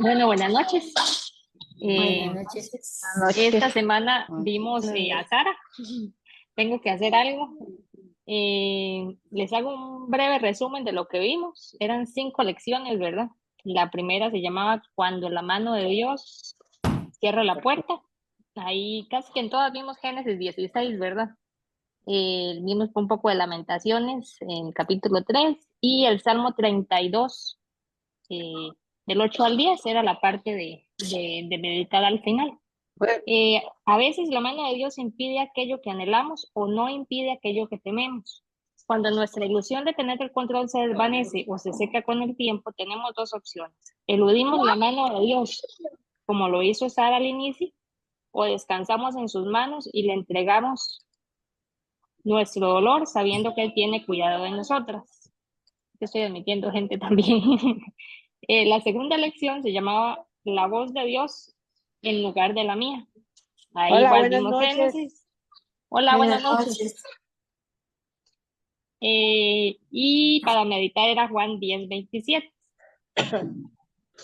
Bueno, buenas noches. Buenas Eh, noches. esta semana vimos a Noches. Sara. Tengo que hacer algo. Les hago un breve resumen de lo que vimos. Eran 5 lecciones, ¿verdad? La primera se llamaba Cuando la mano de Dios cierra la puerta. Ahí casi que en todas vimos Génesis 16, ¿verdad? Vimos un poco de Lamentaciones en capítulo 3 y el Salmo 32, eh, del 8 al 10 era la parte de meditar al final. A veces la mano de Dios impide aquello que anhelamos o no impide aquello que tememos. Cuando nuestra ilusión de tener el control se desvanece o se seca con el tiempo, tenemos dos opciones. Eludimos la mano de Dios, como lo hizo Sara al inicio, o descansamos en sus manos y le entregamos nuestro dolor sabiendo que Él tiene cuidado de nosotras. Estoy admitiendo gente también. La segunda lección se llamaba La voz de Dios en lugar de la mía. Ahí Hola, igual buenas vimos noches. Génesis. Hola, buenas Buenas noches. noches. Y para meditar era Juan 10:27.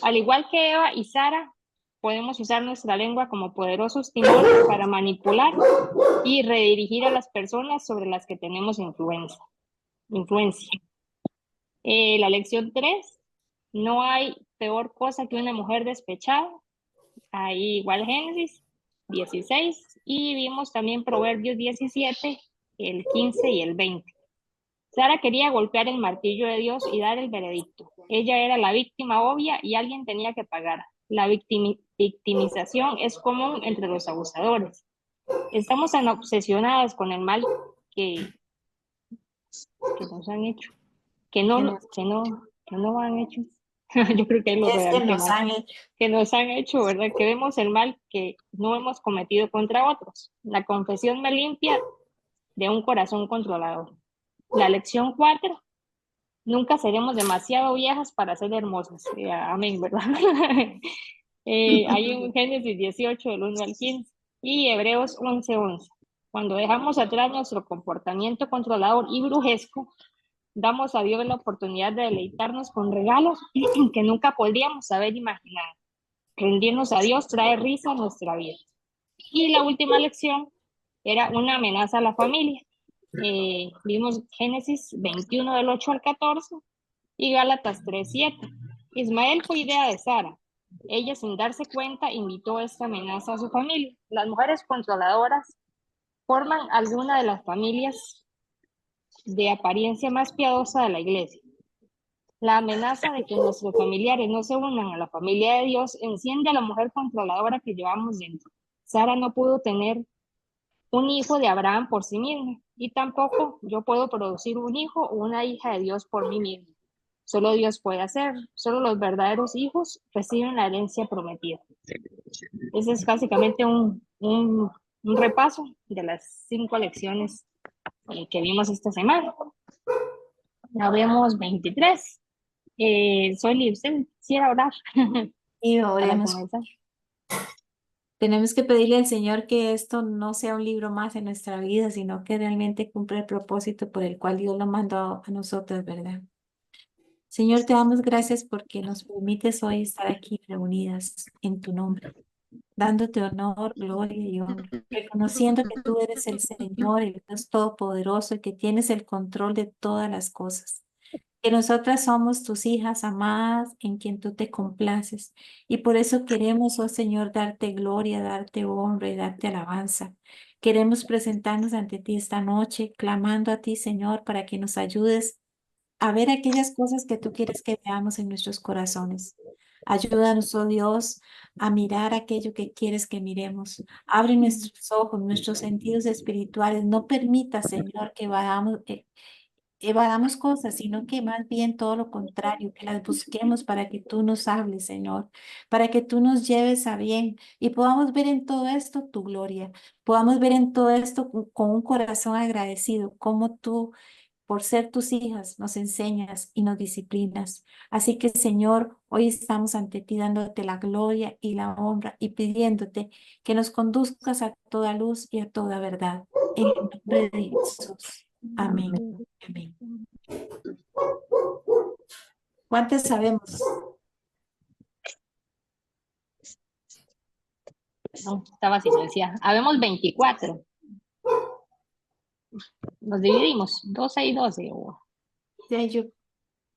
Al igual que Eva y Sara, podemos usar nuestra lengua como poderosos timones para manipular y redirigir a las personas sobre las que tenemos influencia. La lección 3, no hay peor cosa que una mujer despechada. Ahí igual Génesis 16 y vimos también Proverbios 17, el 15 y el 20. Sara quería golpear el martillo de Dios y dar el veredicto. Ella era la víctima obvia y alguien tenía que pagar. La victimización es común entre los abusadores. Estamos tan obsesionadas con el mal que, que nos han hecho, que Que no, nos, que no, que no han hecho. Yo creo que es lo es que redacté nos mal. han hecho. Que nos han hecho, ¿verdad? Que vemos el mal que no hemos cometido contra otros. La confesión me limpia de un corazón controlador. La lección 4, nunca seremos demasiado viejas para ser hermosas. Amén, ¿verdad? Hay un Génesis 18, del 1 al 15, y Hebreos 11:11. Cuando dejamos atrás nuestro comportamiento controlador y brujesco, damos a Dios la oportunidad de deleitarnos con regalos que nunca podríamos haber imaginado. Rendirnos a Dios trae risa a nuestra vida. Y la última lección era una amenaza a la familia. Vimos Génesis 21 del 8 al 14 y Gálatas 3:7. Ismael fue idea de Sara. Ella, sin darse cuenta, invitó esta amenaza a su familia. Las mujeres controladoras forman alguna de las familias de apariencia más piadosa de la iglesia. La amenaza de que nuestros familiares no se unan a la familia de Dios enciende a la mujer controladora que llevamos dentro. Sara no pudo tener un hijo de Abraham por sí misma y tampoco yo puedo producir un hijo o una hija de Dios por mí mismo. Solo Dios puede hacer, solo los verdaderos hijos reciben la herencia prometida. Ese es básicamente un repaso de las 5 lecciones que vimos esta semana. Ya vemos 23. Soy Libsen, quisiera orar Y para oremos. comenzar. Tenemos que pedirle al Señor que esto no sea un libro más en nuestra vida, sino que realmente cumpla el propósito por el cual Dios lo mandó a nosotros, ¿verdad? Señor, te damos gracias porque nos permites hoy estar aquí reunidas en tu nombre, dándote honor, gloria y honra, reconociendo que tú eres el Señor, el Dios Todopoderoso, y que tienes el control de todas las cosas. Que nosotras somos tus hijas amadas en quien tú te complaces. Y por eso queremos, oh Señor, darte gloria, darte honra y darte alabanza. Queremos presentarnos ante ti esta noche, clamando a ti, Señor, para que nos ayudes a ver aquellas cosas que tú quieres que veamos en nuestros corazones. Ayúdanos, oh Dios, a mirar aquello que quieres que miremos. Abre nuestros ojos, nuestros sentidos espirituales. No permita, Señor, que evadamos cosas, sino que más bien todo lo contrario, que las busquemos para que tú nos hables, Señor, para que tú nos lleves a bien y podamos ver en todo esto tu gloria, podamos ver en todo esto con un corazón agradecido, como tú, por ser tus hijas, nos enseñas y nos disciplinas. Así que, Señor, hoy estamos ante ti dándote la gloria y la honra y pidiéndote que nos conduzcas a toda luz y a toda verdad. En el nombre de Jesús. Amén. Amén. ¿Cuántas sabemos? No, estaba silenciada. Habemos 24. Nos dividimos, 12 y 12. Ya, yo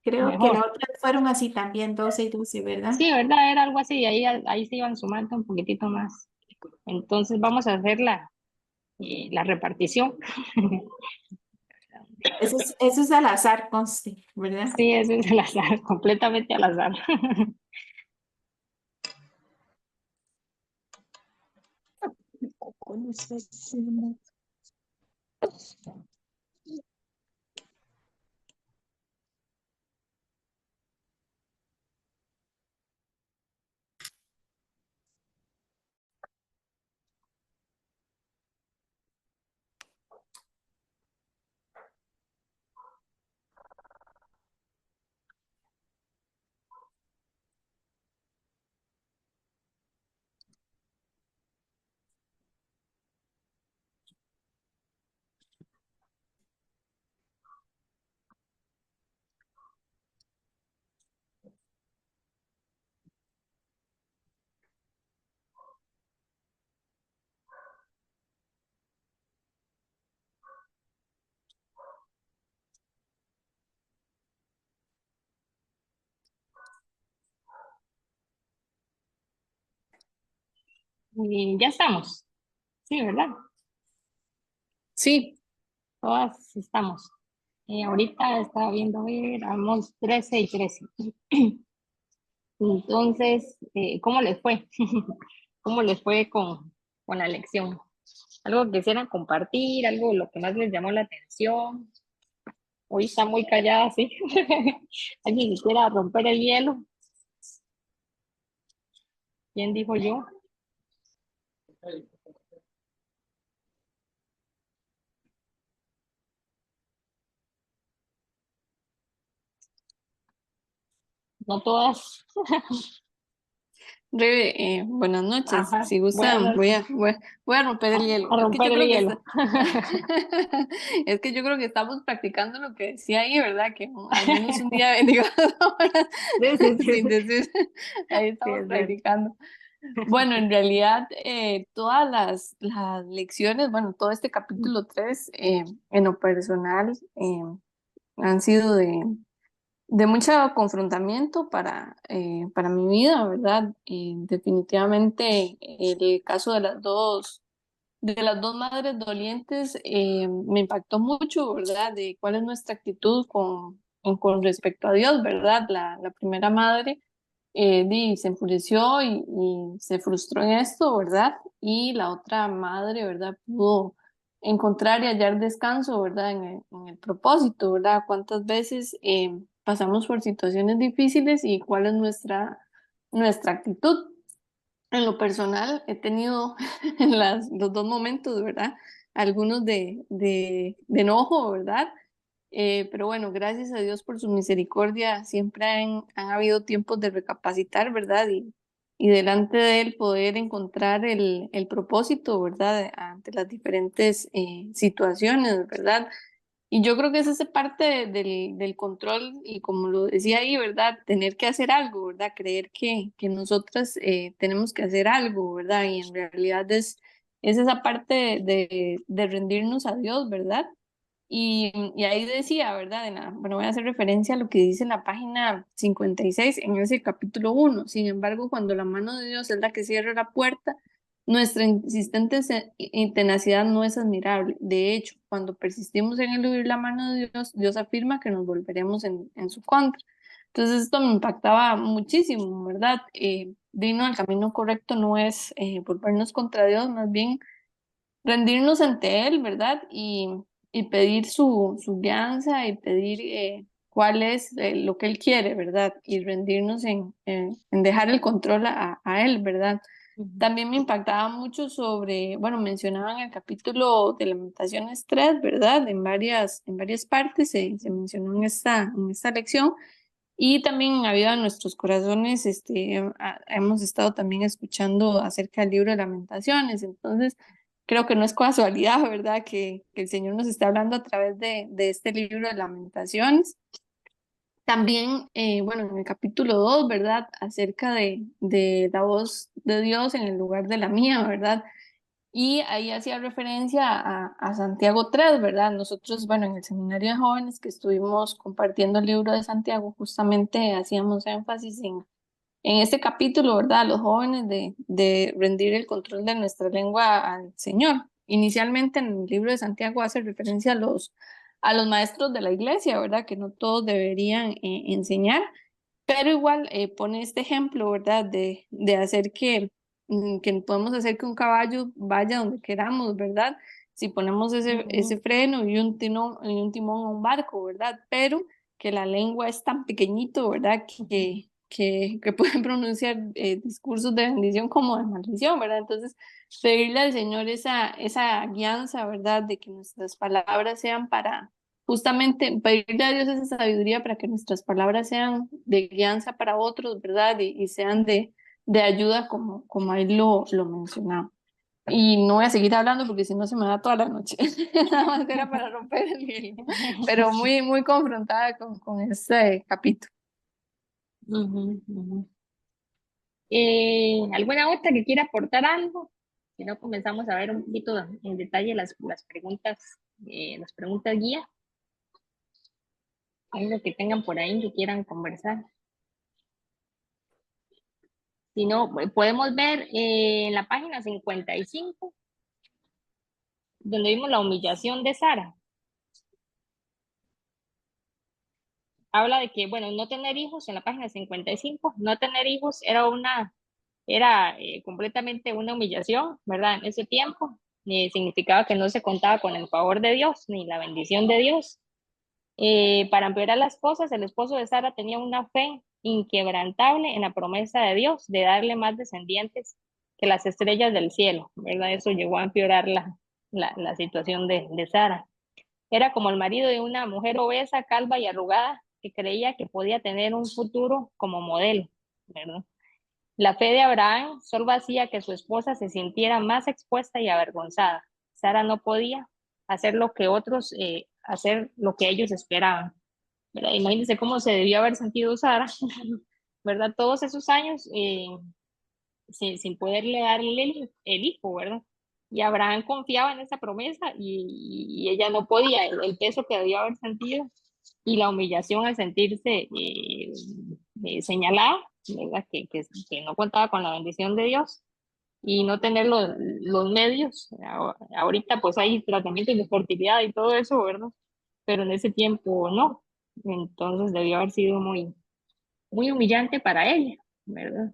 creo que la Mejor. otra fueron así también, 12 y 12, ¿verdad? Sí, ¿verdad? Era algo así. Ahí se iban sumando un poquitito más. Entonces vamos a hacer la repartición. Eso es al azar, conste, ¿verdad? Sí, eso es al azar, completamente al azar. Y ya estamos. Sí, ¿verdad? Sí, Todas estamos. Ahorita estaba viendo, a ver, vamos 13 y 13. Entonces, ¿cómo les fue? ¿Cómo les fue con la lección? ¿Algo que quisieran compartir? ¿Algo lo que más les llamó la atención? Hoy está muy callada, sí. ¿Alguien quisiera romper el hielo? ¿Quién dijo yo? No todas. Rebe, buenas noches. Ajá. Si gustan, Buenas. voy a romper el hielo. A Es que romper yo el creo que hielo. es que yo creo que estamos practicando lo que decía ahí, ¿verdad? Que al menos un día, digo, 2 horas Sí, sí, sí, sin sí. decir, ahí Sí, estamos es cierto. practicando. Bueno, en realidad, todas las lecciones, bueno, todo este capítulo 3, en lo personal, han sido de mucho confrontamiento para mi vida, ¿verdad? Definitivamente el caso de las dos madres dolientes me impactó mucho, ¿verdad? De cuál es nuestra actitud con respecto a Dios, ¿verdad? La primera madre se enfureció y se frustró en esto, ¿verdad? Y la otra madre, ¿verdad? Pudo encontrar y hallar descanso, ¿verdad? En el propósito, ¿verdad? ¿Cuántas veces pasamos por situaciones difíciles y cuál es nuestra actitud? En lo personal, he tenido en los dos momentos, ¿verdad? Algunos de enojo, ¿verdad? Pero bueno, gracias a Dios por su misericordia, siempre han habido tiempos de recapacitar, ¿verdad? Y delante de Él poder encontrar el propósito, ¿verdad? Ante las diferentes situaciones, ¿verdad? Y yo creo que esa es parte del control y como lo decía ahí, ¿verdad? Tener que hacer algo, ¿verdad? Creer que nosotras tenemos que hacer algo, ¿verdad? Y en realidad es esa parte de rendirnos a Dios, ¿verdad? Y ahí decía, ¿verdad? Bueno, voy a hacer referencia a lo que dice en la página 56 en ese capítulo 1. Sin embargo, cuando la mano de Dios es la que cierra la puerta, nuestra insistente tenacidad no es admirable. De hecho, cuando persistimos en eludir la mano de Dios, Dios afirma que nos volveremos en su contra. Entonces esto me impactaba muchísimo, ¿verdad? Vino al camino correcto no es volvernos contra Dios, más bien rendirnos ante Él, ¿verdad? Y pedir su guianza y pedir cuál es lo que Él quiere, ¿verdad? Y rendirnos en dejar el control a Él, ¿verdad? Ujú. También me impactaba mucho sobre, bueno, mencionaban el capítulo de Lamentaciones 3, ¿verdad? En varias partes se mencionó en esta lección. Y también en Vida de Nuestros Corazones, hemos estado también escuchando acerca del libro de Lamentaciones. Entonces, creo que no es casualidad, ¿verdad? Que el Señor nos está hablando a través de este libro de Lamentaciones. También, bueno, en el capítulo 2, ¿verdad? Acerca de la voz de Dios en el lugar de la mía, ¿verdad? Y ahí hacía referencia a Santiago 3, ¿verdad? Nosotros, bueno, en el seminario de jóvenes que estuvimos compartiendo el libro de Santiago, justamente hacíamos énfasis en este capítulo, ¿verdad? Los jóvenes de rendir el control de nuestra lengua al Señor. Inicialmente en el libro de Santiago hace referencia a los maestros de la iglesia, ¿verdad? Que no todos deberían enseñar, pero igual pone este ejemplo, ¿verdad? De hacer que podemos hacer que un caballo vaya donde queramos, ¿verdad? Si ponemos ese freno y un timón a un barco, ¿verdad? Pero que la lengua es tan pequeñito, ¿verdad? Que pueden pronunciar discursos de bendición como de maldición, ¿verdad? Entonces, pedirle al Señor esa guianza, ¿verdad? De que nuestras palabras sean para, justamente, pedirle a Dios esa sabiduría para que nuestras palabras sean de guianza para otros, ¿verdad? Y sean de ayuda como él lo mencionaba. Y no voy a seguir hablando porque si no se me da toda la noche. Nada más era para romper el hielo, pero muy, muy confrontada con este capítulo. ¿Alguna otra que quiera aportar algo? Si no, comenzamos a ver un poquito en detalle las preguntas guía. Algo que tengan por ahí que quieran conversar. Si no, podemos ver en la página 55, donde vimos la humillación de Sara. Habla de que, bueno, no tener hijos, en la página 55, no tener hijos era completamente una humillación, ¿verdad? En ese tiempo, significaba que no se contaba con el favor de Dios, ni la bendición de Dios. Para empeorar las cosas, el esposo de Sara tenía una fe inquebrantable en la promesa de Dios de darle más descendientes que las estrellas del cielo, ¿verdad? Eso llegó a empeorar la situación de Sara. Era como el marido de una mujer obesa, calva y arrugada que creía que podía tener un futuro como modelo, ¿verdad? La fe de Abraham solo hacía que su esposa se sintiera más expuesta y avergonzada. Sara no podía hacer lo que ellos esperaban, ¿verdad? Imagínense cómo se debió haber sentido Sara, ¿verdad? Todos esos años sin poderle darle el hijo, ¿verdad? Y Abraham confiaba en esa promesa y ella no podía, el peso que debió haber sentido y la humillación al sentirse señalada, ¿verdad? Que no contaba con la bendición de Dios y no tener los medios. Ahorita pues hay tratamientos de fertilidad y todo eso, ¿verdad? Pero en ese tiempo no. Entonces debió haber sido muy humillante para ella, ¿verdad?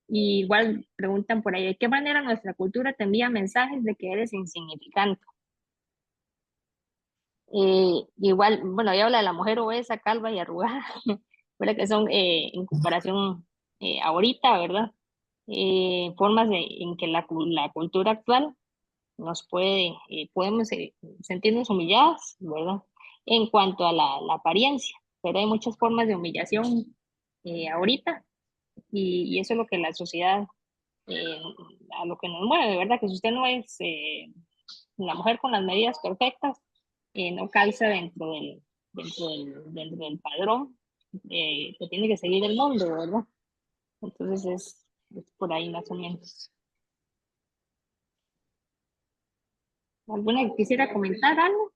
Y igual preguntan por ahí, ¿de qué manera nuestra cultura te envía mensajes de que eres insignificante? Igual, bueno, ahí habla de la mujer obesa, calva y arrugada, ¿verdad? Que son en comparación ahorita, ¿verdad? Formas en que la cultura actual podemos sentirnos humilladas, ¿verdad? En cuanto a la apariencia, pero hay muchas formas de humillación ahorita y eso es lo que la sociedad, eh, a lo que nos mueve, ¿verdad? Que si usted no es la mujer con las medidas perfectas, no calza dentro del padrón que tiene que seguir el mundo, ¿verdad? Entonces es por ahí más o menos. ¿Alguna que quisiera comentar algo?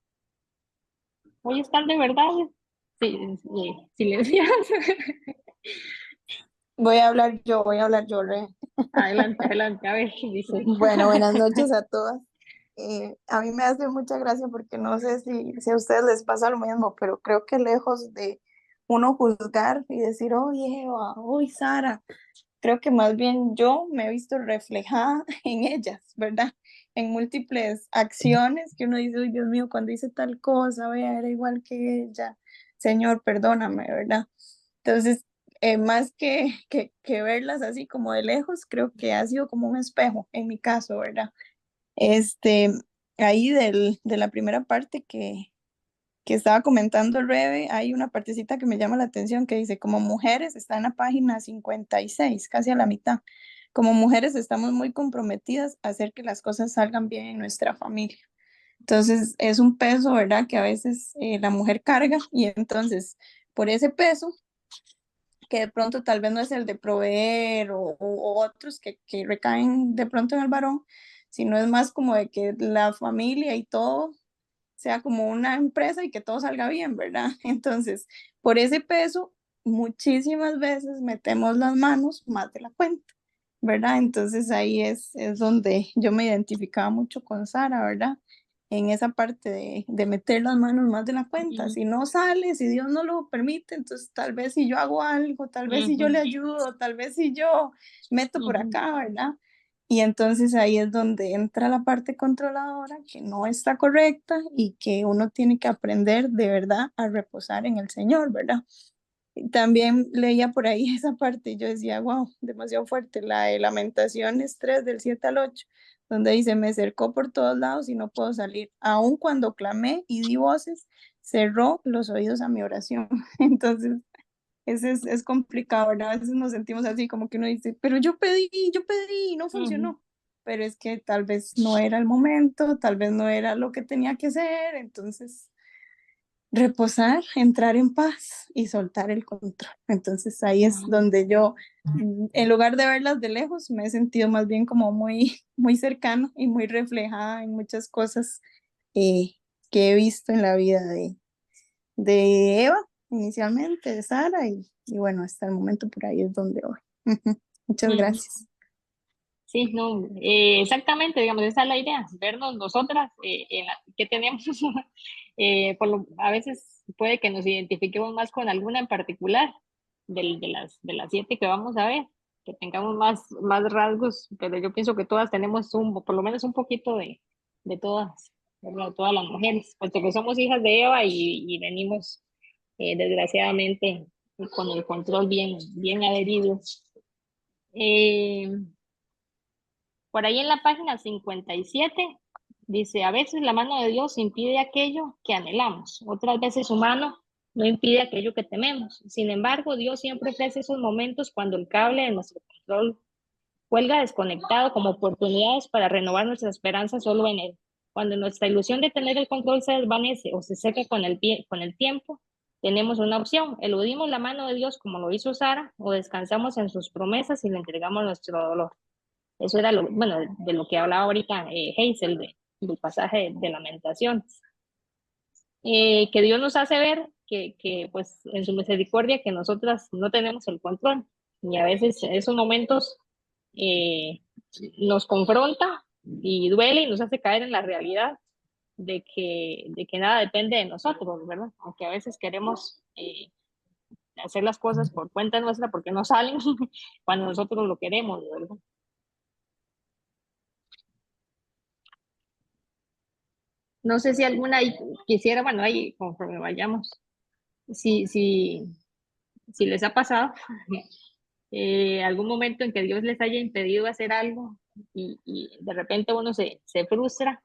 Hoy están de verdad. Sí, silenciados. Voy a hablar yo, Re. Adelante, adelante, a ver, dice. Bueno, buenas noches a todas. A mí me hace mucha gracia porque no sé si a ustedes les pasa lo mismo, pero creo que lejos de uno juzgar y decir, oye, Eva, oye, Sara, creo que más bien yo me he visto reflejada en ellas, ¿verdad? En múltiples acciones que uno dice, uy, Dios mío, cuando hice tal cosa, vea, era igual que ella, Señor, perdóname, ¿verdad? Entonces, más que verlas así como de lejos, creo que ha sido como un espejo en mi caso, ¿verdad? Este, ahí de la primera parte que estaba comentando el Rebe, hay una partecita que me llama la atención que dice, como mujeres, está en la página 56, casi a la mitad. Como mujeres estamos muy comprometidas a hacer que las cosas salgan bien en nuestra familia. Entonces es un peso, ¿verdad? Que a veces la mujer carga y entonces por ese peso que de pronto tal vez no es el de proveer o otros que recaen de pronto en el varón, sino es más como de que la familia y todo sea como una empresa y que todo salga bien, ¿verdad? Entonces, por ese peso, muchísimas veces metemos las manos más de la cuenta, ¿verdad? Entonces ahí es donde yo me identificaba mucho con Sara, ¿verdad? En esa parte de meter las manos más de la cuenta. Ujú, Si no sale, si Dios no lo permite, entonces tal vez si yo hago algo, tal vez si yo le ujú, ayudo, tal vez si yo meto por ujú, acá, ¿verdad? Y entonces ahí es donde entra la parte controladora que no está correcta y que uno tiene que aprender de verdad a reposar en el Señor, ¿verdad? Y también leía por ahí esa parte y yo decía, wow, demasiado fuerte, la de Lamentaciones 3 del 7 al 8, donde dice, me cercó por todos lados y no puedo salir. Aun cuando clamé y di voces, cerró los oídos a mi oración. Entonces, ese es complicado, ¿verdad? A veces nos sentimos así, como que uno dice, pero yo pedí y no ujú, funcionó. Pero es que tal vez no era el momento, tal vez no era lo que tenía que ser. Entonces, reposar, entrar en paz y soltar el control. Entonces, ahí es ujú, donde yo, en lugar de verlas de lejos, me he sentido más bien como muy, muy cercano y muy reflejada en muchas cosas eh, que he visto en la vida de Eva inicialmente, de Sara, y bueno, hasta el momento por ahí es donde voy. Muchas ujú. gracias. Sí, no, exactamente, digamos, esa es la idea, vernos nosotras en qué tenemos. A veces puede que nos identifiquemos más con alguna en particular de las 7 que vamos a ver, que tengamos más rasgos, pero yo pienso que todas tenemos por lo menos un poquito de todas, ¿verdad? De todas las mujeres, puesto que somos hijas de Eva y venimos desgraciadamente con el control bien adherido. Eh, por ahí en la página 57 dice, a veces la mano de Dios impide aquello que anhelamos, otras veces su mano no impide aquello que tememos. Sin embargo, Dios siempre ofrece esos momentos cuando el cable de nuestro control cuelga desconectado como oportunidades para renovar nuestra esperanza solo en Él. Cuando nuestra ilusión de tener el control se desvanece o se seca con el tiempo, tenemos una opción. Eludimos la mano de Dios como lo hizo Sara o descansamos en sus promesas y le entregamos nuestro dolor. Eso era bueno, de lo que hablaba ahorita Hazel, del pasaje de Lamentaciones. Que Dios nos hace ver pues, en su misericordia, que nosotras no tenemos el control. Y a veces esos momentos eh, nos confronta y duele y nos hace caer en la realidad de que nada depende de nosotros, ¿verdad? Aunque a veces queremos hacer las cosas por cuenta nuestra porque no salen cuando nosotros lo queremos, ¿verdad? No sé si alguna quisiera, bueno, ahí conforme vayamos, si, si, si les ha pasado algún momento en que Dios les haya impedido hacer algo y de repente uno se frustra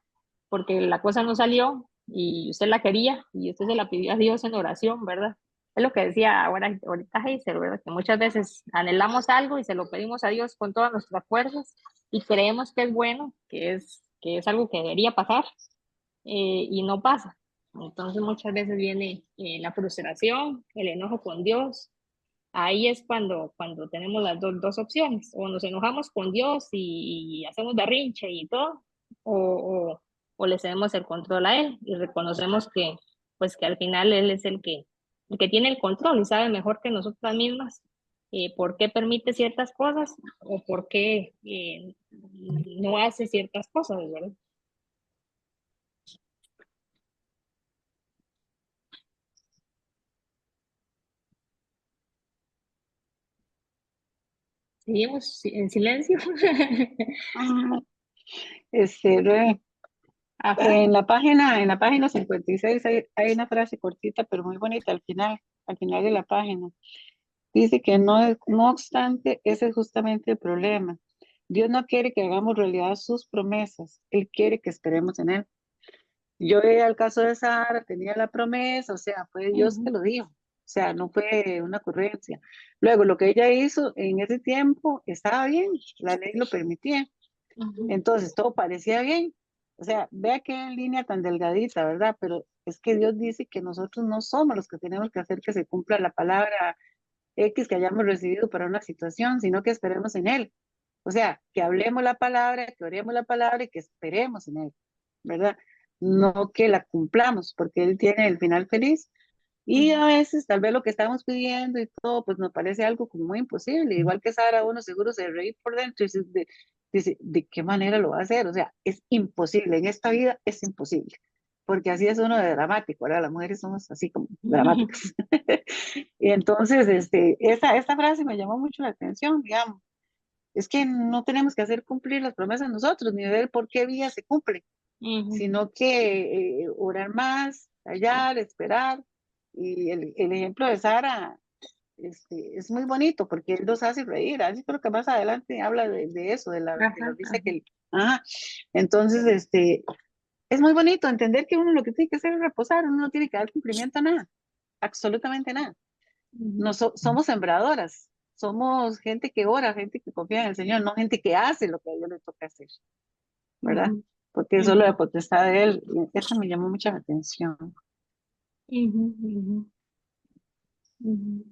porque la cosa no salió y usted la quería y usted se la pidió a Dios en oración, ¿verdad? Es lo que decía ahorita Heiser, ¿verdad? Que muchas veces anhelamos algo y se lo pedimos a Dios con todas nuestras fuerzas y creemos que es bueno, que es algo que debería pasar y no pasa. Entonces muchas veces viene la frustración, el enojo con Dios. Ahí es cuando tenemos las dos opciones, o nos enojamos con Dios y hacemos berrinche y todo, o, o le cedemos el control a Él y reconocemos pues que al final Él es el que tiene el control y sabe mejor que nosotras mismas por qué permite ciertas cosas o por qué no hace ciertas cosas, ¿verdad? Seguimos en silencio. Ah, ve, Ajá. en la página 56 hay una frase cortita pero muy bonita al final de la página. Dice que no obstante, ese es justamente el problema. Dios no quiere que hagamos realidad sus promesas, Él quiere que esperemos en Él. Yo veía el caso de Sara, tenía la promesa, o sea, fue Dios que Ujú, lo dijo, o sea, no fue una ocurrencia. Luego, lo que ella hizo en ese tiempo estaba bien, la ley lo permitía. ujú, Entonces todo parecía bien. O sea, vea qué línea tan delgadita, ¿verdad? Pero es que Dios dice que nosotros no somos los que tenemos que hacer que se cumpla la palabra X que hayamos recibido para una situación, sino que esperemos en Él. O sea, que hablemos la palabra, que oremos la palabra y que esperemos en Él, ¿verdad? No que la cumplamos, porque Él tiene el final feliz. Y a veces tal vez lo que estamos pidiendo y todo, pues nos parece algo como muy imposible. Igual que Sara, uno seguro se reí por dentro y dice, ¿de qué manera lo va a hacer? O sea, es imposible, en esta vida es imposible, porque así es uno de dramático, ¿verdad? Las mujeres somos así como dramáticas. Y entonces, esta frase me llamó mucho la atención, digamos. Es que no tenemos que hacer cumplir las promesas nosotros, ni ver por qué vía se cumple, sino que orar más, callar, esperar. Y el ejemplo de Sara es muy bonito porque él los hace reír. Así creo que más adelante habla de eso, de la Ajá, risa ajá. que él. Ajá. Entonces, es muy bonito entender que uno lo que tiene que hacer es reposar, uno no tiene que dar cumplimiento a nada, absolutamente nada. No somos sembradoras, somos gente que ora, gente que confía en el Señor, no gente que hace lo que a Dios le toca hacer, ¿verdad? Ujú, Porque eso es ujú, la potestad de Él. Y eso me llamó mucha atención. ujú, ujú, ujú.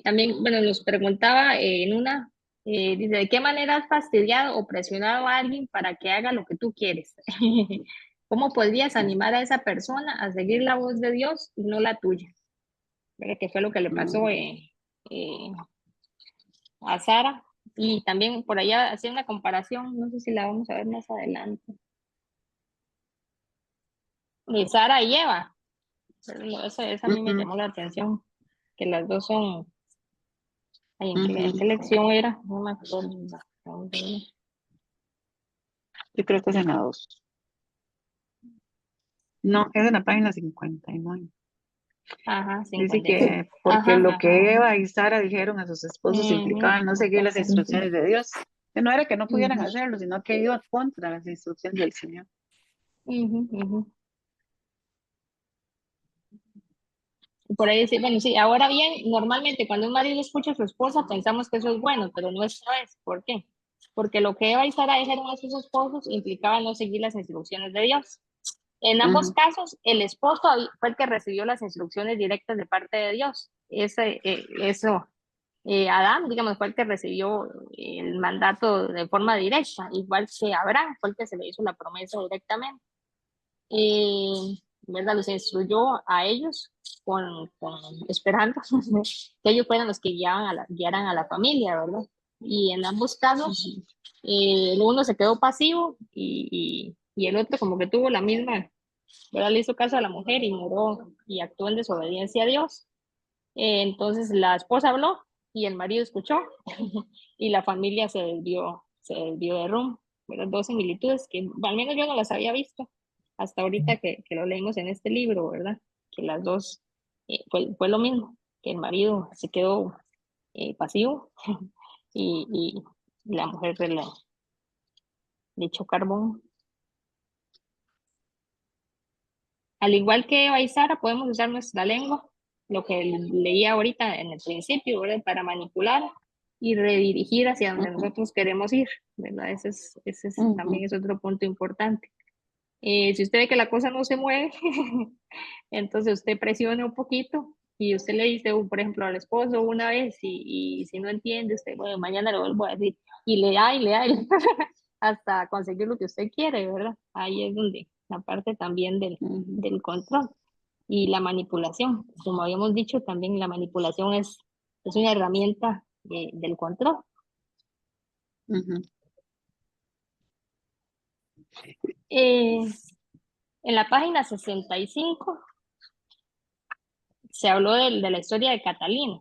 También, bueno, nos preguntaba en una, dice, ¿de qué manera has fastidiado o presionado a alguien para que haga lo que tú quieres? ¿Cómo podrías animar a esa persona a seguir la voz de Dios y no la tuya? ¿Verdad? Que fue lo que le pasó Mm, eh, a Sara. Y también por allá hacía una comparación, no sé si la vamos a ver más adelante, de Sara y Eva. Pero no, esa a mí me ujú, llamó la atención, que las dos son, ay, en qué ujú. lección era? No me acuerdo. Yo creo que es en la 2. No, es en la página 59. Ajá, Dice 56. que porque Ajá, lo ajá. que Eva y Sara dijeron a sus esposos Ujú, implicaba no seguir las exactamente. instrucciones de Dios. Que no era que no pudieran Ujú, hacerlo, sino que iba contra las instrucciones del Señor. ujú, ujú. Y por ahí sí, bueno, sí, ahora bien, normalmente cuando un marido escucha a su esposa pensamos que eso es bueno, pero no es. ¿Por qué? Porque lo que Eva y Sara dijeron a sus esposos implicaba no seguir las instrucciones de Dios. En ambos Ujú, casos, el esposo fue el que recibió las instrucciones directas de parte de Dios. Adán, digamos, fue el que recibió el mandato de forma directa, igual que Abraham, fue el que se le hizo la promesa directamente. ¿Verdad? Los instruyó a ellos con esperando que ellos fueran los que guiaran a la familia, ¿verdad? Y en ambos casos, el uno se quedó pasivo y el otro como que tuvo la misma, ¿verdad? Le hizo caso a la mujer, ignoró y actuó en desobediencia a Dios. Entonces la esposa habló y el marido escuchó y la familia se desvió de rumbo. ¿Verdad? Dos similitudes que al menos yo no las había visto hasta ahorita que lo leímos en este libro, ¿verdad? Que las dos fue lo mismo, que el marido se quedó pasivo y la mujer le echó carbón. Al igual que Eva y Sara, podemos usar nuestra lengua, lo que leía ahorita en el principio, ¿verdad? Para manipular y redirigir hacia donde ujú, nosotros queremos ir, ¿verdad? También ujú, es otro punto importante. Si usted ve que la cosa no se mueve, entonces usted presiona un poquito y usted le dice, por ejemplo, al esposo una vez y si no entiende, usted, bueno, mañana le vuelvo a decir, y le da, hasta conseguir lo que usted quiere, ¿verdad? Ahí es donde la parte también del, ujú, del control y la manipulación. Como habíamos dicho, también la manipulación es una herramienta del control. ujú, Eh, en la página 65 se habló de la historia de Catalina,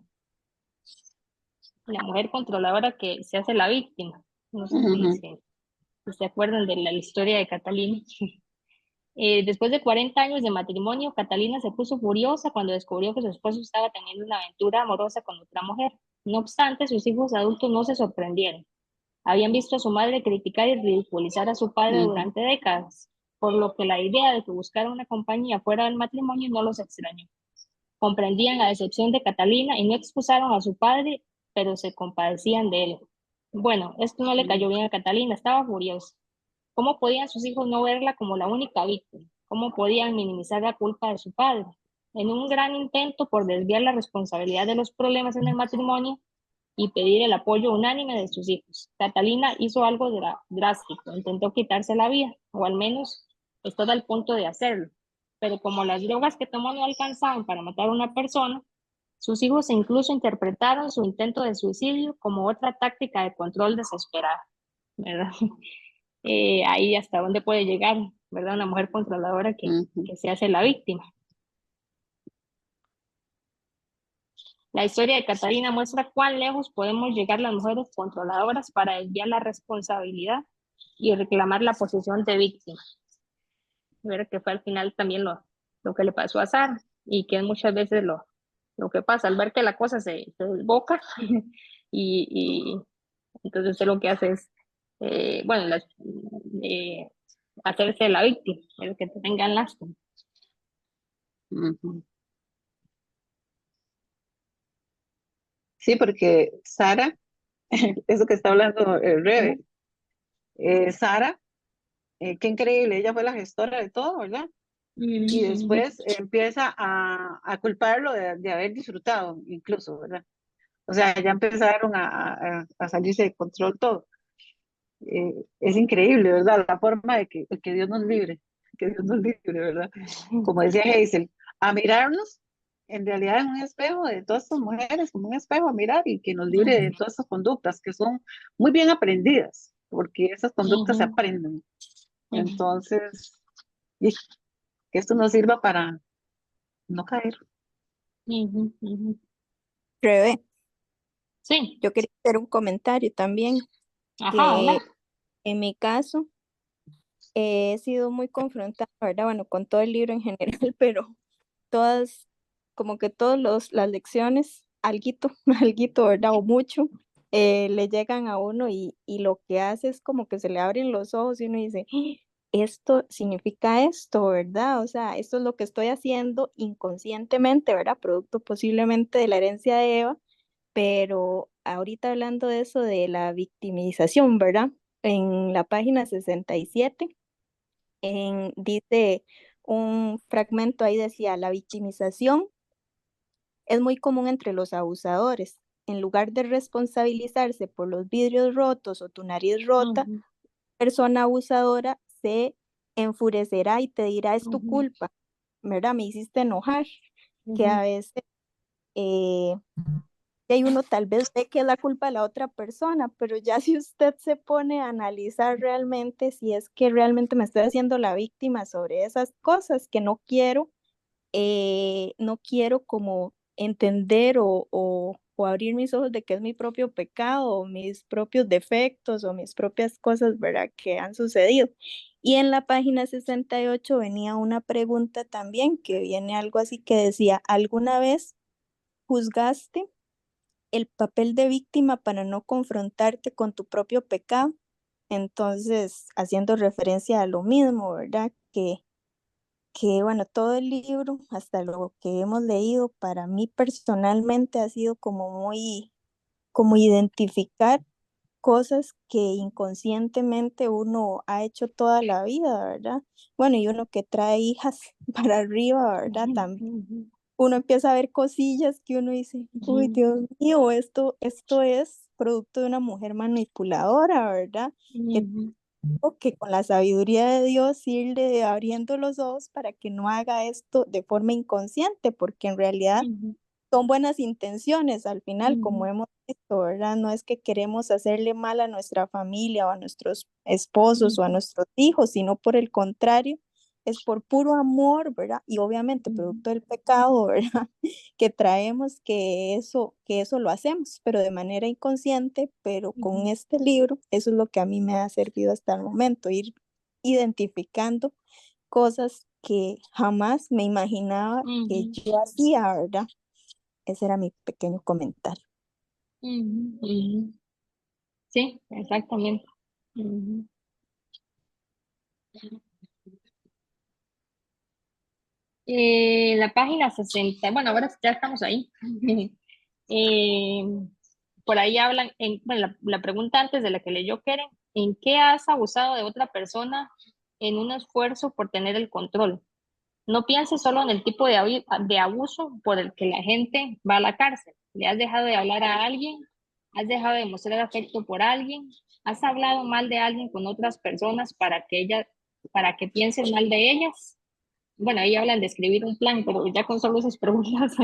la mujer controladora que se hace la víctima. No sé ujú, si se acuerdan de la historia de Catalina. Después de 40 años de matrimonio, Catalina se puso furiosa cuando descubrió que su esposo estaba teniendo una aventura amorosa con otra mujer. No obstante, sus hijos adultos no se sorprendieron. Habían visto a su madre criticar y ridiculizar a su padre ujú, durante décadas, por lo que la idea de que buscara una compañía fuera del matrimonio no los extrañó. Comprendían la decepción de Catalina y no excusaron a su padre, pero se compadecían de él. Bueno, esto no le cayó ujú, bien a Catalina, estaba furiosa. ¿Cómo podían sus hijos no verla como la única víctima? ¿Cómo podían minimizar la culpa de su padre? en un gran intento por desviar la responsabilidad de los problemas en el matrimonio y pedir el apoyo unánime de sus hijos. Catalina hizo algo drástico, intentó quitarse la vida, o al menos estuvo al punto de hacerlo. Pero como las drogas que tomó no alcanzaban para matar a una persona, sus hijos incluso interpretaron su intento de suicidio como otra táctica de control desesperada, ¿verdad? Ahí hasta dónde puede llegar, ¿verdad? Una mujer controladora que se hace la víctima. La historia de Catalina muestra cuán lejos podemos llegar las mujeres controladoras para desviar la responsabilidad y reclamar la posición de víctima. Ver que fue al final también lo que le pasó a Sara y que es muchas veces lo que pasa al ver que la cosa se desboca y entonces usted lo que hace es, bueno, hacerse la víctima, el que te tengan lástima. Ujú. Sí, porque Sara, eso que está hablando Rebe, Sara, qué increíble, ella fue la gestora de todo, ¿verdad? Y después empieza a culparlo de haber disfrutado, incluso, ¿verdad? O sea, ya empezaron a salirse de control todo. Es increíble, ¿verdad? La forma de que Dios nos libre, que Dios nos libre, ¿verdad? Como decía Hazel, a mirarnos en realidad en un espejo de todas estas mujeres, como un espejo a mirar y que nos libre de todas estas conductas que son muy bien aprendidas, porque esas conductas se aprenden. Entonces, y que esto nos sirva para no caer. Rebe, Sí, yo quería hacer un comentario también, ajá, que adelante. en mi caso he sido muy confrontada, ¿verdad? Bueno, con todo el libro en general, pero todas, como que todas las lecciones, alguito, alguito, ¿verdad? O mucho, le llegan a uno y lo que hace es como que se le abren los ojos y uno dice, "Ah, esto significa esto, ¿verdad? O sea, esto es lo que estoy haciendo inconscientemente, ¿verdad? Producto posiblemente de la herencia de Eva, pero ahorita hablando de eso, de la victimización, ¿verdad? En la página 67 dice un fragmento ahí decía, la victimización es muy común entre los abusadores. En lugar de responsabilizarse por los vidrios rotos o tu nariz rota, Ujú, persona abusadora se enfurecerá y te dirá es tu ujú, culpa, ¿verdad? Me hiciste enojar, que ujú, a veces y hay uno tal vez ve que es la culpa de la otra persona, pero ya si usted se pone a analizar realmente si es que realmente me estoy haciendo la víctima sobre esas cosas que no quiero como entender o abrir mis ojos de que es mi propio pecado o mis propios defectos o mis propias cosas, ¿verdad? Que han sucedido. Y en la página 68 venía una pregunta también que viene algo así que decía, ¿alguna vez juzgaste el papel de víctima para no confrontarte con tu propio pecado? Entonces, haciendo referencia a lo mismo, ¿verdad? Que bueno, todo el libro, hasta lo que hemos leído, para mí personalmente ha sido como muy, como identificar cosas que inconscientemente uno ha hecho toda la vida, ¿verdad? Bueno, y uno que trae hijas para arriba, ¿verdad? También ujú, uno empieza a ver cosillas que uno dice, uy, ujú, Dios mío, esto es producto de una mujer manipuladora, ¿verdad? Que, ujú, que con la sabiduría de Dios irle abriendo los ojos para que no haga esto de forma inconsciente, porque en realidad ujú, son buenas intenciones al final, como ujú, hemos visto, ¿verdad? No es que queremos hacerle mal a nuestra familia o a nuestros esposos o a ujú, nuestros hijos, sino por el contrario, es por puro amor, ¿verdad? Y obviamente ujú, producto del pecado, ¿verdad? Que traemos que eso lo hacemos, pero de manera inconsciente, pero con ujú, este libro, eso es lo que a mí me ha servido hasta el momento, ir identificando cosas que jamás me imaginaba que ujú, yo hacía, ¿verdad? Ese era mi pequeño comentario. ujú, ujú. Sí, exactamente. Ujú. La página 60, bueno, ahora ya estamos ahí. Eh, por ahí hablan, bueno, la pregunta antes de la que leyó Keren, ¿en qué has abusado de otra persona en un esfuerzo por tener el control? No pienses solo en el tipo de abuso por el que la gente va a la cárcel. ¿Le has dejado de hablar a alguien? ¿Has dejado de mostrar afecto por alguien? ¿Has hablado mal de alguien con otras personas para que piensen mal de ellas? Bueno, ahí hablan de escribir un plan, pero ya con solo esas preguntas,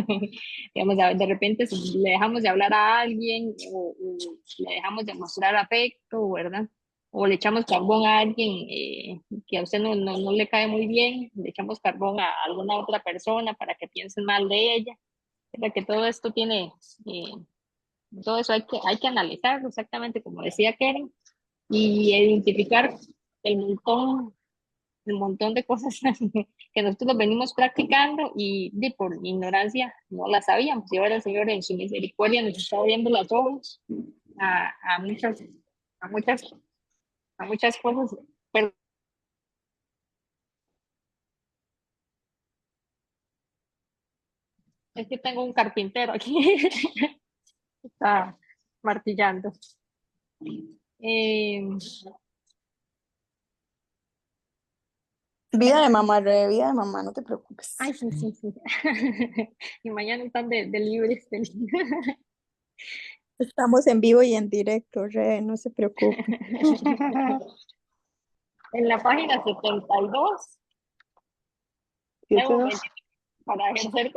digamos, de repente si le dejamos de hablar a alguien o le dejamos de mostrar afecto, ¿verdad? O le echamos carbón a alguien que a usted no le cae muy bien, le echamos carbón a alguna otra persona para que piensen mal de ella. ¿Verdad? Que todo esto tiene, todo eso hay que analizarlo exactamente como decía Keren y identificar el montón un montón de cosas que nosotros venimos practicando y por ignorancia no las sabíamos. Y ahora el Señor en su misericordia nos está abriendo los ojos a muchas, a muchas, a muchas cosas. Pero es que tengo un carpintero aquí, está martillando. Eh, Vida de mamá, Re, vida de mamá, no te preocupes. ay, sí, sí, sí. Y mañana están de libres. Estamos en vivo y en directo, Re, no se preocupe. En la página 72, Siete, dos. para ejercer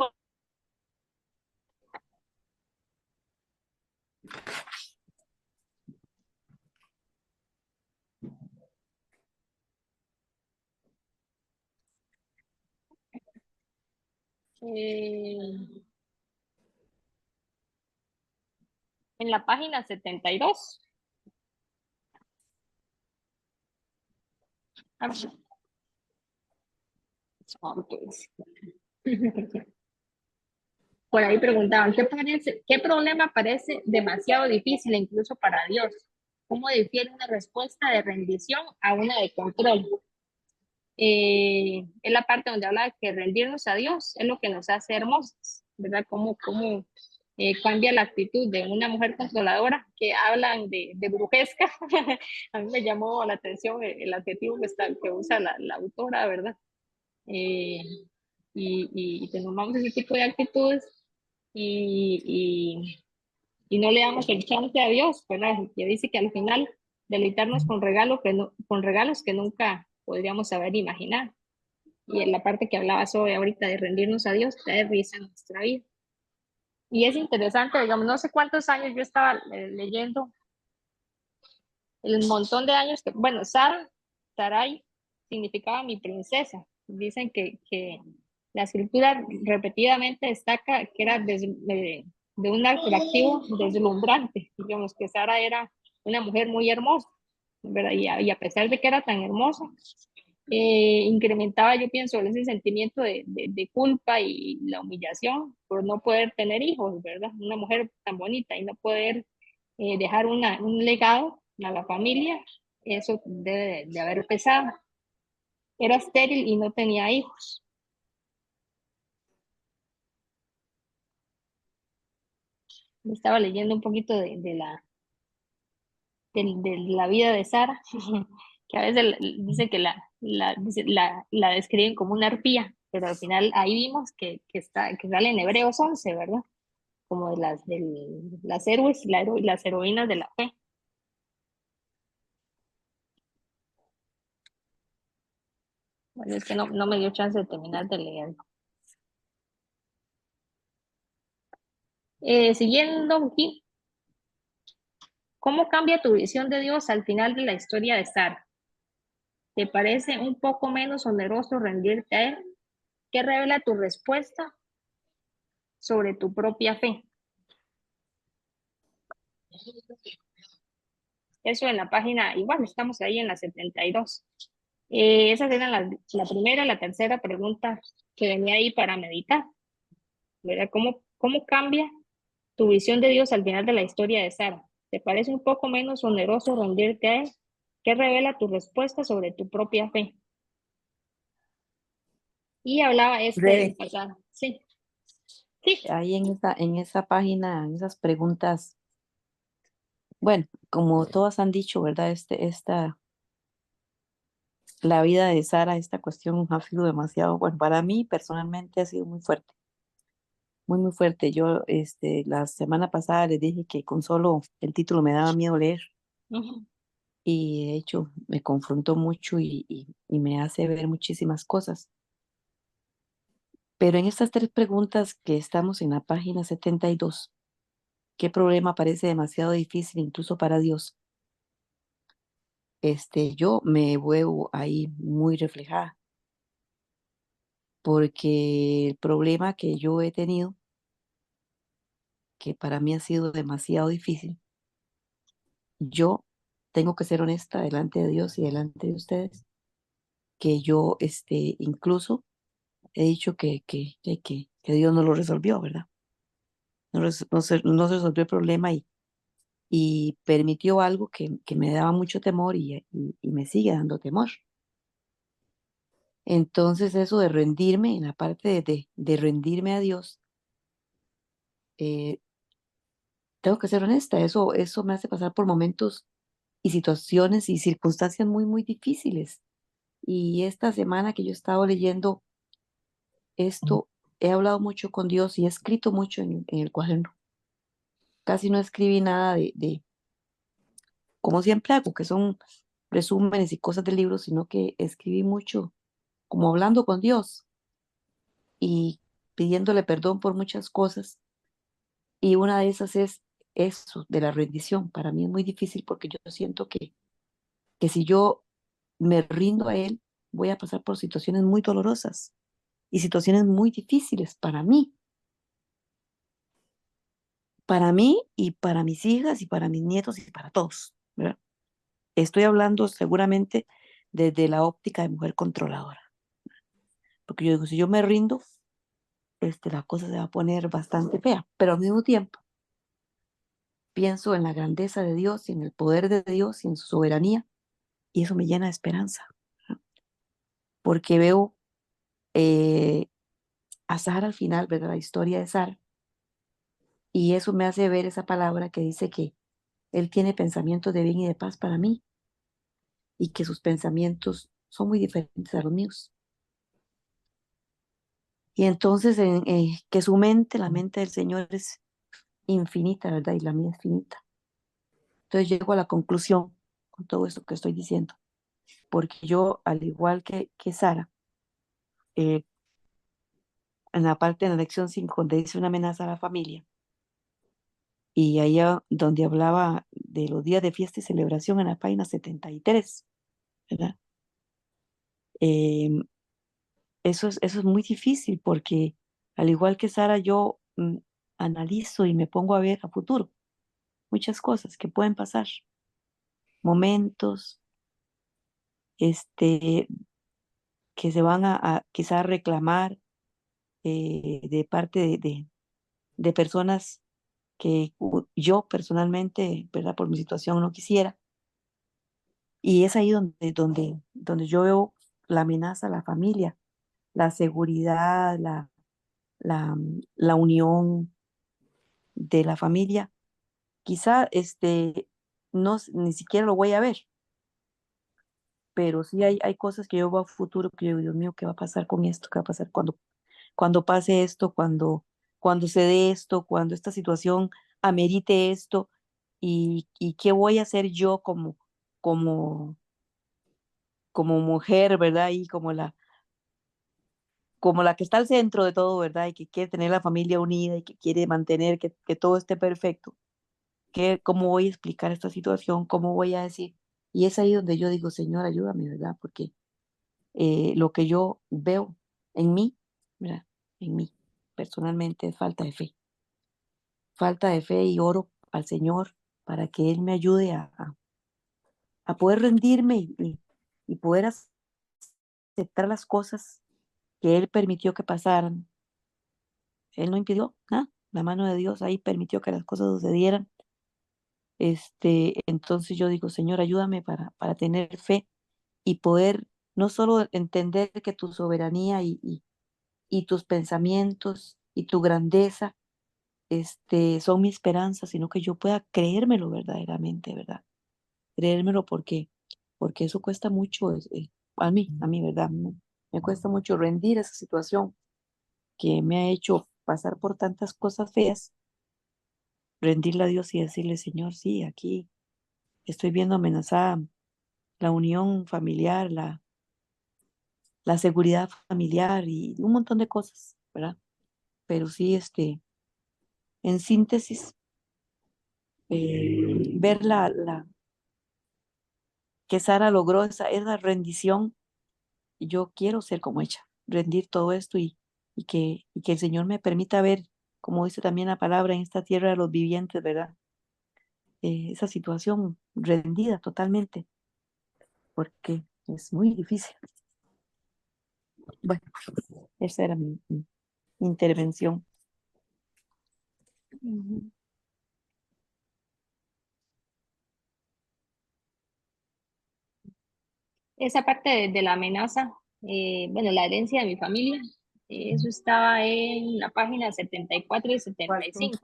en la página 72. Ah, por ahí preguntaban, ¿qué problema parece demasiado difícil incluso para Dios? ¿Cómo difiere una respuesta de rendición a una de control? Es la parte donde habla de que rendirnos a Dios es lo que nos hace hermosas, ¿verdad? ¿Cómo cambia la actitud de una mujer controladora que hablan de brujesca? A mí me llamó la atención el adjetivo que usa la autora, ¿verdad? Eh, y que tomamos ese tipo de actitudes y, y no le damos el chance a Dios, ¿verdad? Que dice que al final deleitarnos con regalos que nunca podríamos haber imaginado. Y en la parte que hablaba sobre ahorita de rendirnos a Dios, trae risa en nuestra vida. Y es interesante, digamos, no sé cuántos años yo estaba leyendo, el montón de años que, bueno, Sarai significaba mi princesa. Dicen que la escritura repetidamente destaca que era de un atractivo deslumbrante. Digamos que Sara era una mujer muy hermosa, ¿verdad? Y a pesar de que era tan hermosa, incrementaba, yo pienso, ese sentimiento de culpa y la humillación por no poder tener hijos, ¿verdad? Una mujer tan bonita y no poder dejar un legado a la familia, eso debe de haber pesado. Era estéril y no tenía hijos. Estaba leyendo un poquito de la vida de Sara, que a veces dice que la describen como una arpía, pero al final ahí vimos que sale en Hebreos 11, ¿verdad? Como las héroes, las heroínas de la fe. Bueno, es que no me dio chance de terminar de leer. Siguiendo aquí, ¿cómo cambia tu visión de Dios al final de la historia de Sara? ¿Te parece un poco menos oneroso rendirte a Él? ¿Qué revela tu respuesta sobre tu propia fe? Eso en la página, igual estamos ahí en la 72. Esa era la primera, la tercera pregunta que venía ahí para meditar, ¿verdad? ¿Cómo cambia tu visión de Dios al final de la historia de Sara? ¿Te parece un poco menos oneroso rendirte a Él? ¿Qué revela tu respuesta sobre tu propia fe? Y hablaba Re, pasado. Sí, sí. ahí en esa página, en esas preguntas, bueno, como todas han dicho, ¿verdad? la vida de Sara, esta cuestión ha sido demasiado, bueno, para mí personalmente ha sido muy fuerte, muy, muy fuerte. Yo, la semana pasada les dije que con solo el título me daba miedo leer Ujú. y de hecho me confrontó mucho y me hace ver muchísimas cosas. Pero en estas tres preguntas que estamos en la página 72, ¿qué problema parece demasiado difícil incluso para Dios? Yo me veo ahí muy reflejada, porque el problema que yo he tenido, que para mí ha sido demasiado difícil, yo tengo que ser honesta delante de Dios y delante de ustedes, que yo, incluso he dicho que Dios no lo resolvió, ¿verdad? No se resolvió el problema y permitió algo que me daba mucho temor y me sigue dando temor. Entonces eso de rendirme, en la parte de rendirme a Dios, eh, tengo que ser honesta, eso me hace pasar por momentos y situaciones y circunstancias muy, muy difíciles. Y esta semana que yo he estado leyendo esto, he hablado mucho con Dios y he escrito mucho en el cuaderno. Casi no escribí nada como siempre hago, que son resúmenes y cosas del libro, sino que escribí mucho como hablando con Dios y pidiéndole perdón por muchas cosas. Y una de esas es eso, de la rendición. Para mí es muy difícil porque yo siento que si yo me rindo a Él, voy a pasar por situaciones muy dolorosas y situaciones muy difíciles para mí y para mis hijas y para mis nietos y para todos, ¿verdad? Estoy hablando seguramente desde la óptica de mujer controladora, porque yo digo, si yo me rindo, la cosa se va a poner bastante fea, pero al mismo tiempo pienso en la grandeza de Dios y en el poder de Dios y en su soberanía, y eso me llena de esperanza, ¿no? Porque veo eh, a Sara al final, ¿verdad? La historia de Sara, y eso me hace ver esa palabra que dice que Él tiene pensamientos de bien y de paz para mí, y que sus pensamientos son muy diferentes a los míos. Y entonces que su mente, la mente del Señor es infinita, ¿verdad? Y la mía es finita. Entonces llego a la conclusión con todo esto que estoy diciendo, porque yo, al igual que Sara, eh, en la parte de la lección 5 donde dice una amenaza a la familia, y allá donde hablaba de los días de fiesta y celebración en la página 73, ¿verdad? Eh, eso es muy difícil porque, al igual que Sara, yo analizo y me pongo a ver a futuro muchas cosas que pueden pasar, momentos, este, que se van a quizás reclamar de parte de personas que yo personalmente, ¿verdad? Por mi situación no quisiera. Y es ahí donde yo veo la amenaza a la familia, la seguridad, la unión de la familia. Quizá no, ni siquiera lo voy a ver, pero sí hay cosas que yo veo a futuro que yo digo, Dios mío, ¿qué va a pasar con esto? ¿Qué va a pasar cuando pase esto? Cuando se dé esto, cuando esta situación amerite esto, y qué voy a hacer yo como, como mujer, ¿verdad? Y como la que está al centro de todo, ¿verdad? Y que quiere tener la familia unida y que quiere mantener que todo esté perfecto. ¿Cómo voy a explicar esta situación? ¿Cómo voy a decir? Y es ahí donde yo digo, Señor, ayúdame, ¿verdad? Porque lo que yo veo en mí, ¿verdad? En mí, personalmente, es falta de fe y oro al Señor para que Él me ayude a poder rendirme y poder aceptar las cosas que Él permitió que pasaran. Él no impidió nada, la mano de Dios ahí permitió que las cosas sucedieran. Entonces yo digo, Señor, ayúdame para tener fe y poder no solo entender que tu soberanía y tus pensamientos y tu grandeza son mi esperanza, sino que yo pueda creérmelo verdaderamente, ¿verdad? Creérmelo porque eso cuesta mucho, a mí, ¿verdad? Me cuesta mucho rendir esa situación que me ha hecho pasar por tantas cosas feas, rendirle a Dios y decirle, Señor, sí, aquí estoy viendo amenazada la unión familiar, la seguridad familiar y un montón de cosas, ¿verdad? Pero sí, en síntesis, ver que Sara logró esa rendición, y yo quiero ser como ella, rendir todo esto y que el Señor me permita ver, como dice también la palabra, en esta tierra de los vivientes, ¿verdad? Esa situación rendida totalmente, porque es muy difícil. Bueno, esa era mi intervención. Ujú. Esa parte de la amenaza, bueno, la herencia de mi familia, eso estaba en la página 74 y 75.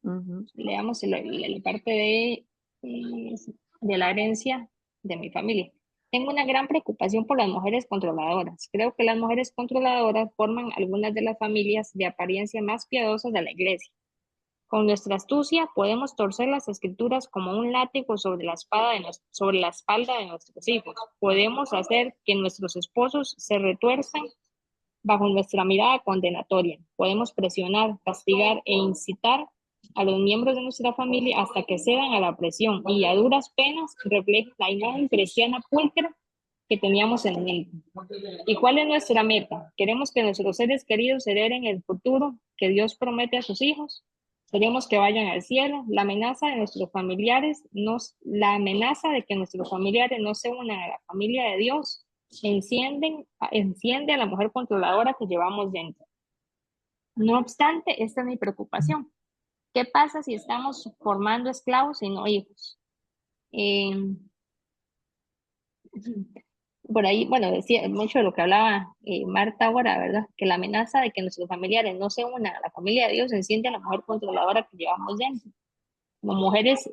Ujú. Leamos la parte eh, de la herencia de mi familia. Tengo una gran preocupación por las mujeres controladoras. Creo que las mujeres controladoras forman algunas de las familias de apariencia más piadosas de la iglesia. Con nuestra astucia podemos torcer las escrituras como un látigo sobre sobre la espalda de nuestros hijos. Podemos hacer que nuestros esposos se retuerzan bajo nuestra mirada condenatoria. Podemos presionar, castigar e incitar a los miembros de nuestra familia hasta que cedan a la presión y a duras penas reflejen la imagen cristiana pulcra que teníamos en él. ¿Y cuál es nuestra meta? ¿Queremos que nuestros seres queridos hereden el futuro que Dios promete a sus hijos? Queremos que vayan al cielo. La amenaza de nuestros familiares, la amenaza de que nuestros familiares no se unan a la familia de Dios, enciende a la mujer controladora que llevamos dentro. No obstante, esta es mi preocupación. ¿Qué pasa si estamos formando esclavos y no hijos? Eh, por ahí, bueno, decía mucho de lo que hablaba Marta ahora, ¿verdad? Que la amenaza de que nuestros familiares no se unan a la familia de Dios enciende a la mujer controladora que llevamos dentro. Como mujeres,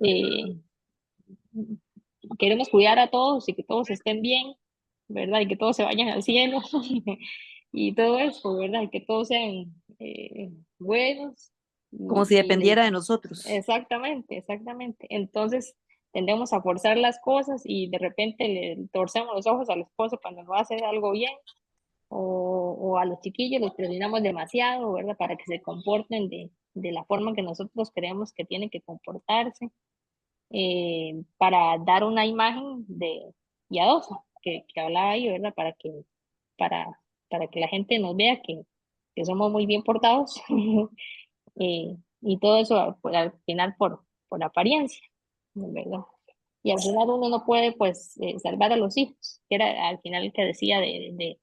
queremos cuidar a todos y que todos estén bien, ¿verdad? Y que todos se vayan al cielo y todo eso, ¿verdad? Y que todos sean buenos. Como si dependiera de nosotros. Exactamente, exactamente. Entonces tendemos a forzar las cosas y de repente le torcemos los ojos al esposo cuando no hace algo bien o a los chiquillos los presionamos demasiado, ¿verdad? Para que se comporten de la forma que nosotros creemos que tienen que comportarse, para dar una imagen de piadosa que hablaba ahí, ¿verdad? Para, para que la gente nos vea que somos muy bien portados. Y todo eso pues, al final por apariencia, ¿verdad? Y al final uno no puede pues salvar a los hijos, que era al final el que decía eh,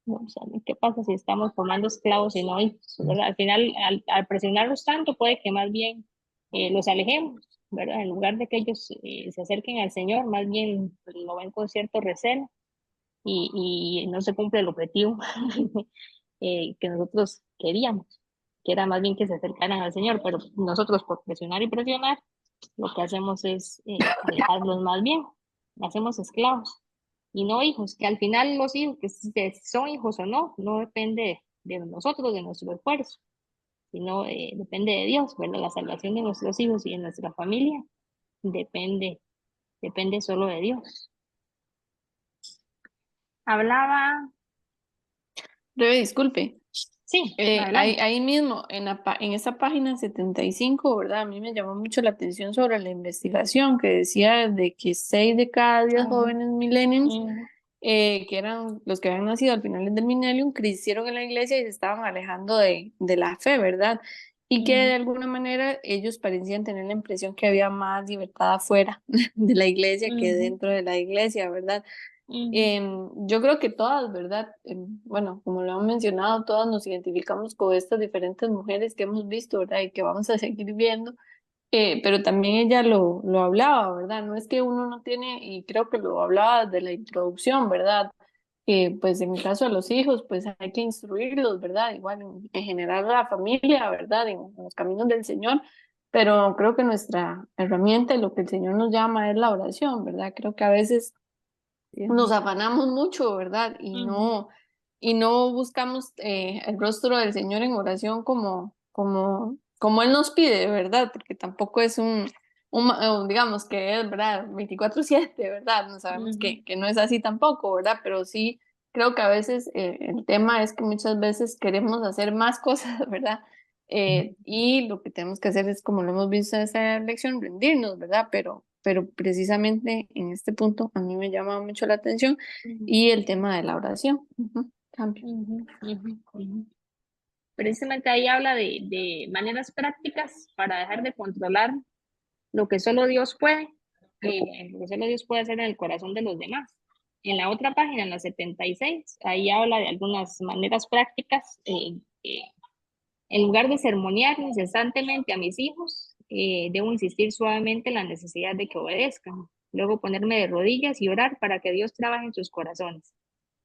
no, o sea, ¿qué pasa si estamos formando esclavos y no hijos? ¿Verdad? Al final, al presionarlos tanto, puede que más bien los alejemos, ¿verdad? En lugar de que ellos se acerquen al Señor, más bien lo ven con cierto recelo y no se cumple el objetivo que nosotros queríamos, que era más bien que se acercaran al Señor, pero nosotros por presionar y presionar, lo que hacemos es alejarlos más bien, hacemos esclavos y no hijos, que al final los hijos, que son hijos o no, no depende de nosotros, de nuestro esfuerzo, sino depende de Dios, ¿verdad? La salvación de nuestros hijos y de nuestra familia depende, depende solo de Dios. Hablaba, Rebe, disculpe. sí, Ahí, adelante. ahí mismo, en esa página 75, ¿verdad? A mí me llamó mucho la atención sobre la investigación que decía de que 6 de cada 10 jóvenes millennials, que eran los que habían nacido al final del millennium, crecieron en la iglesia y se estaban alejando de la fe, ¿verdad? Y que de alguna manera ellos parecían tener la impresión que había más libertad afuera de la iglesia que dentro de la iglesia, ¿verdad? Yo creo que todas, ¿verdad? Bueno, como lo han mencionado, todas nos identificamos con estas diferentes mujeres que hemos visto, ¿verdad? Y que vamos a seguir viendo, pero también ella lo hablaba, ¿verdad? No es que uno no tiene, y creo que lo hablaba de la introducción, ¿verdad? Pues en el caso de los hijos, pues hay que instruirlos, ¿verdad? Igual en general la familia, ¿verdad? En los caminos del Señor, pero creo que nuestra herramienta y lo que el Señor nos llama es la oración, ¿verdad? Creo que a veces nos afanamos mucho, ¿verdad? Y no buscamos el rostro del Señor en oración como Él nos pide, ¿verdad? Porque tampoco es digamos que es, ¿verdad? 24/7, ¿verdad? No sabemos que no es así tampoco, ¿verdad? Pero sí creo que a veces el tema es que muchas veces queremos hacer más cosas, ¿verdad? Y lo que tenemos que hacer es, como lo hemos visto en esta lección, rendirnos, ¿verdad? Pero precisamente en este punto a mí me llama mucho la atención y el tema de la oración. Cambio. Precisamente ahí habla de maneras prácticas para dejar de controlar lo que solo Dios puede, lo que solo Dios puede hacer en el corazón de los demás. En la otra página, en la 76, ahí habla de algunas maneras prácticas. En lugar de sermonear incesantemente a mis hijos, debo insistir suavemente en la necesidad de que obedezcan. Luego ponerme de rodillas y orar para que Dios trabaje en sus corazones.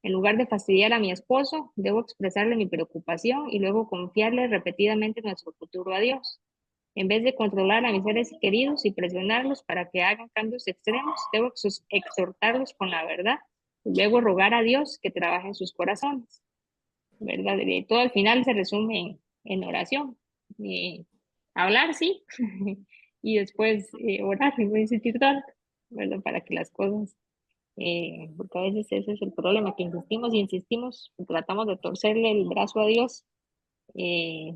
En lugar de fastidiar a mi esposo, debo expresarle mi preocupación y luego confiarle repetidamente nuestro futuro a Dios. En vez de controlar a mis seres queridos y presionarlos para que hagan cambios extremos, debo exhortarlos con la verdad y luego rogar a Dios que trabaje en sus corazones. ¿Verdad? Todo al final se resume en oración. Hablar, sí, y después orar, y voy a insistir tanto, ¿verdad? Para que las cosas, porque a veces ese es el problema, que insistimos y insistimos, y tratamos de torcerle el brazo a Dios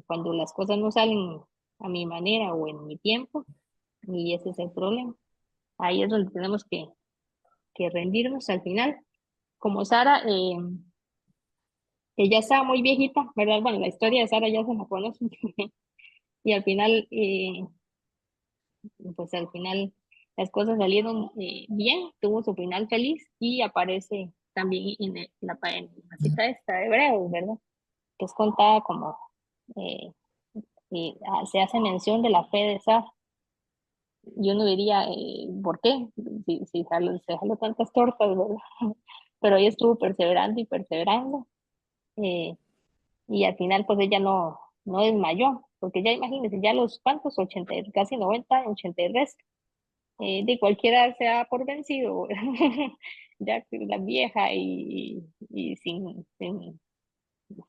cuando las cosas no salen a mi manera o en mi tiempo, y ese es el problema. Ahí es donde tenemos que rendirnos al final. Como Sara, que ya estaba muy viejita, ¿verdad? Bueno, la historia de Sara ya se la conocen. Y al final, pues al final las cosas salieron bien, tuvo su final feliz y aparece también en la cita esta de Hebreos, ¿verdad? Que es contada como, eh, se hace mención de la fe de Sara. Yo no diría, ¿por qué? Si se jaló tantas tortas, ¿verdad? Pero ella estuvo perseverando y perseverando. eh, y al final pues ella no desmayó, porque ya imagínense, ya los cuantos, 80, casi 90, 83, de cualquiera se da por vencido, ya que la vieja y sin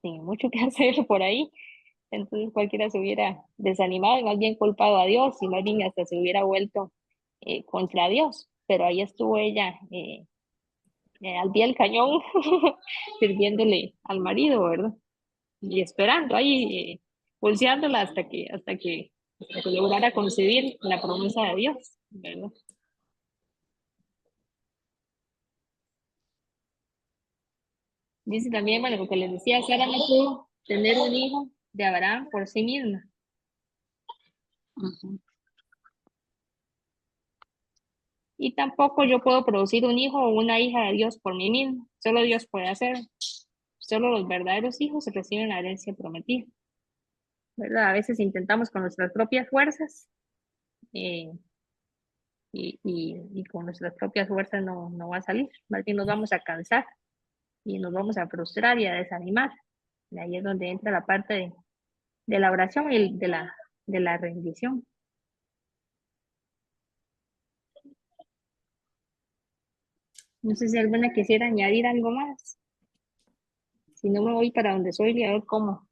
mucho que hacer por ahí, entonces cualquiera se hubiera desanimado y más bien culpado a Dios y más bien hasta se hubiera vuelto contra Dios, pero ahí estuvo ella al pie del cañón sirviéndole al marido, ¿verdad? Y esperando ahí, pulseándola hasta que lograra concebir la promesa de Dios, ¿verdad? Dice también, bueno, lo que les decía, Sara no pudo tener un hijo de Abraham por sí misma. Y tampoco yo puedo producir un hijo o una hija de Dios por mí mismo. Solo Dios puede hacerlo. Solo los verdaderos hijos reciben la herencia prometida, ¿verdad? A veces intentamos con nuestras propias fuerzas eh, y con nuestras propias fuerzas no va a salir. Más bien nos vamos a cansar y nos vamos a frustrar y a desanimar. Y ahí es donde entra la parte de la oración y de la rendición. No sé si alguna quisiera añadir algo más. Si no, me voy para donde soy y a ver cómo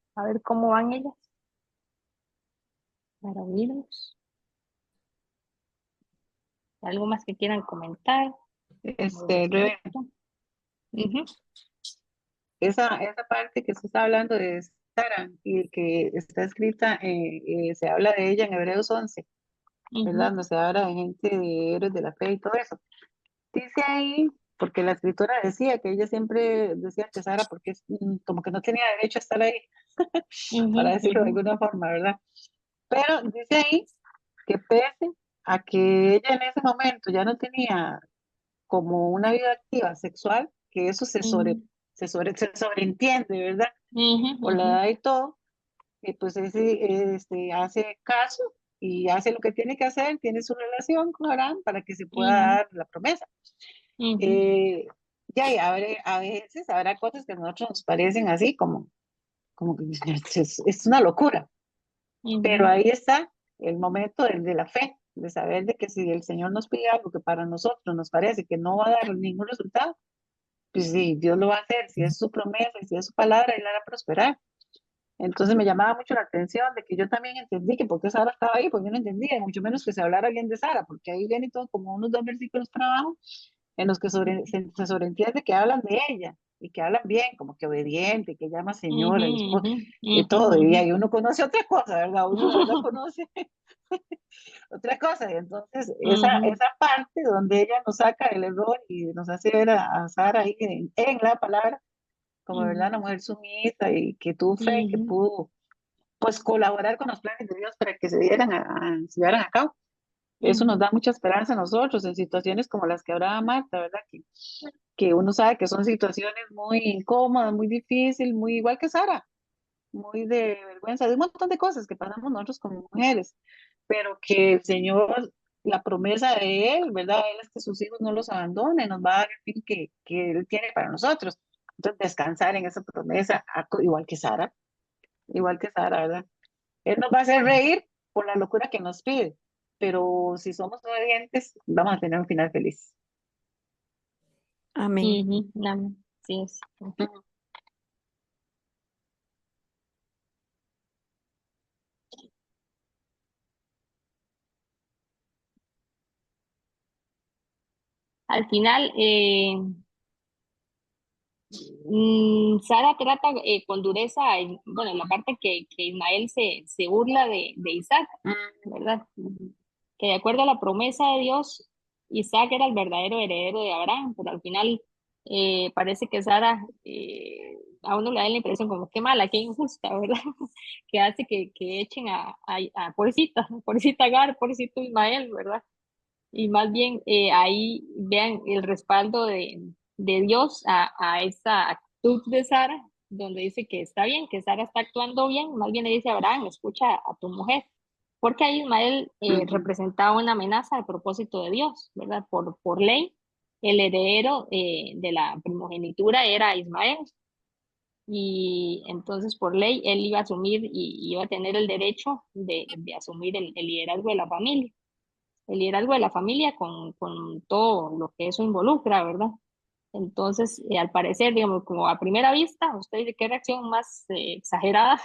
van ellas. Para unirnos. ¿Algo más que quieran comentar? Rebe, Ujú. esa parte que usted está hablando de Sara y que está escrita, se habla de ella en Hebreos 11, ¿verdad? Ujú. No se habla de gente, de héroes de la fe y todo eso. Dice ahí, porque la escritora decía que ella siempre decía que Sara, porque como que no tenía derecho a estar ahí, para Ujú. decirlo de Ujú. alguna forma, ¿verdad? Pero dice ahí que pese a que ella en ese momento ya no tenía como una vida activa sexual, que eso Ujú. se sobreentiende, ¿verdad? Ujú. Por la Ujú. edad y todo, pues hace caso y hace lo que tiene que hacer, tiene su relación con Abraham para que se pueda Ujú. dar la promesa. Ujú. Eh, ya, y a veces habrá cosas que a nosotros nos parecen así como que es una locura, pero Ujú. ahí está el momento de la fe, de saber de que si el Señor nos pide algo que para nosotros nos parece que no va a dar ningún resultado, pues sí, Dios lo va a hacer, si es su promesa, si es su palabra, Él la hará prosperar. Entonces me llamaba mucho la atención de que yo también entendí que por qué Sara estaba ahí, pues yo no entendía, y mucho menos que se hablara bien de Sara, porque ahí viene todo como unos 2 versículos para abajo, en los que se sobreentiende que hablan de ella, y que hablan bien, como que obediente, que llama Ujú, señora, y, ujú, y ujú, todo, y ujú. ahí uno conoce otra cosa, ¿verdad? Uno de verdad conoce otra cosa, y entonces Ujú, esa parte donde ella nos saca el error y nos hace ver a Sara ahí en la palabra, como verdad ujú, una mujer sumisa y que tuvo fe, que ujú, pudo pues colaborar con los planes de Dios para que se llevaran a cabo. Eso nos ujú, da mucha esperanza a nosotros en situaciones como las que hablaba Marta, ¿verdad? Que uno sabe que son situaciones muy incómodas, muy difíciles, muy igual que Sara, muy de vergüenza, de un montón de cosas que pasamos nosotros como mujeres, pero que el Señor, la promesa de Él, ¿verdad? Él es que sus hijos no los abandone, nos va a dar el fin que Él tiene para nosotros. Entonces, descansar en esa promesa, igual que Sara, ¿verdad? Él nos va a hacer reír por la locura que nos pide, pero si somos obedientes, vamos a tener un final feliz. Amén. ujú. Amén. Sí es. Ujú. Al final, Sara trata con dureza, bueno, la parte que Ismael se burla de Isaac, ¿verdad? Ujú. Que de acuerdo a la promesa de Dios, Isaac era el verdadero heredero de Abraham, pero al final parece que Sara, a uno le da la impresión como qué mala, qué injusta, ¿verdad? Que hace que echen a pobrecita Agar, pobrecito Ismael, ¿verdad? Y más bien ahí vean el respaldo de Dios a esa actitud de Sara, donde dice que está bien, que Sara está actuando bien, más bien le dice a Abraham, escucha a tu mujer, porque ahí Ismael Ujú. representaba una amenaza al propósito de Dios, ¿verdad? Por ley, el heredero de la primogenitura era Ismael, y entonces por ley él iba a asumir y iba a tener el derecho de asumir el liderazgo de la familia, el liderazgo de la familia con todo lo que eso involucra, ¿verdad? Entonces, al parecer, digamos, como a primera vista, usted dice qué reacción más exagerada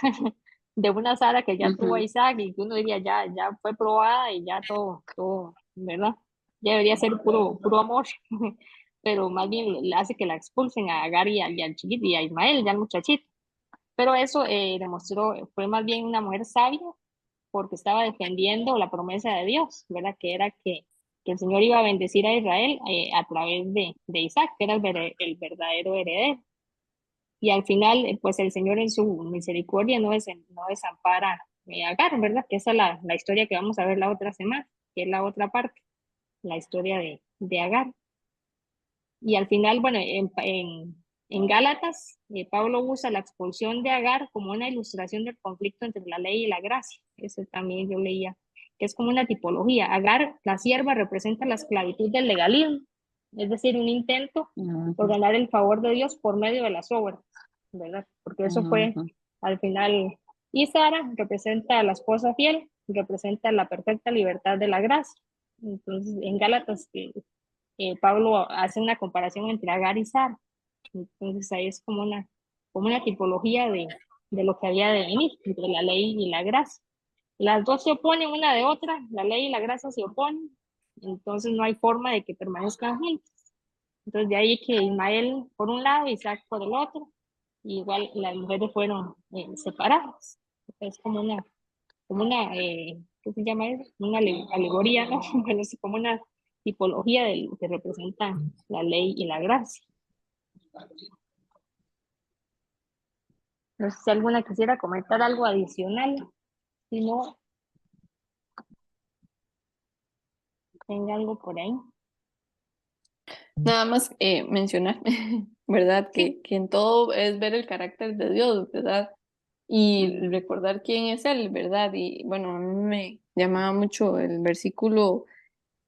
de una Sara que ya tuvo a Ujú. Isaac y que uno diría ya fue probada y ya todo, ¿verdad? Ya debería ser puro amor, pero más bien le hace que la expulsen a Agar y al chiquito y a Ismael, ya al muchachito. Pero eso demostró, fue más bien una mujer sabia porque estaba defendiendo la promesa de Dios, ¿verdad? Que era que el Señor iba a bendecir a Israel a través de Isaac, que era el verdadero heredero. Y al final, pues el Señor en su misericordia no desampara a Agar, ¿verdad? Que esa es la historia que vamos a ver la otra semana, que es la otra parte, la historia de Agar. Y al final, bueno, en Gálatas, Pablo usa la expulsión de Agar como una ilustración del conflicto entre la ley y la gracia. Eso también yo leía, que es como una tipología. Agar, la sierva, representa la esclavitud del legalismo, es decir, un intento por Ujú. ganar el favor de Dios por medio de las obras, ¿verdad? Porque eso fue Ujú. al final. Y Sara representa a la esposa fiel, representa la perfecta libertad de la gracia. Entonces, en Gálatas, Pablo hace una comparación entre Agar y Sara. Entonces ahí es como una tipología de lo que había de venir entre la ley y la gracia. Las dos se oponen una de otra, la ley y la gracia se oponen, entonces no hay forma de que permanezcan juntos. Entonces de ahí que Ismael por un lado, Isaac por el otro, y igual las mujeres fueron separadas. Es ¿qué se llama eso? Una alegoría, ¿no? Bueno, es como una tipología de lo que representan la ley y la gracia. No sé si alguna quisiera comentar algo adicional, si no, tenga algo por ahí. Nada más mencionar, ¿verdad? Sí. Que en todo es ver el carácter de Dios, ¿verdad? Y recordar quién es Él, ¿verdad? Y bueno, a mí me llamaba mucho el versículo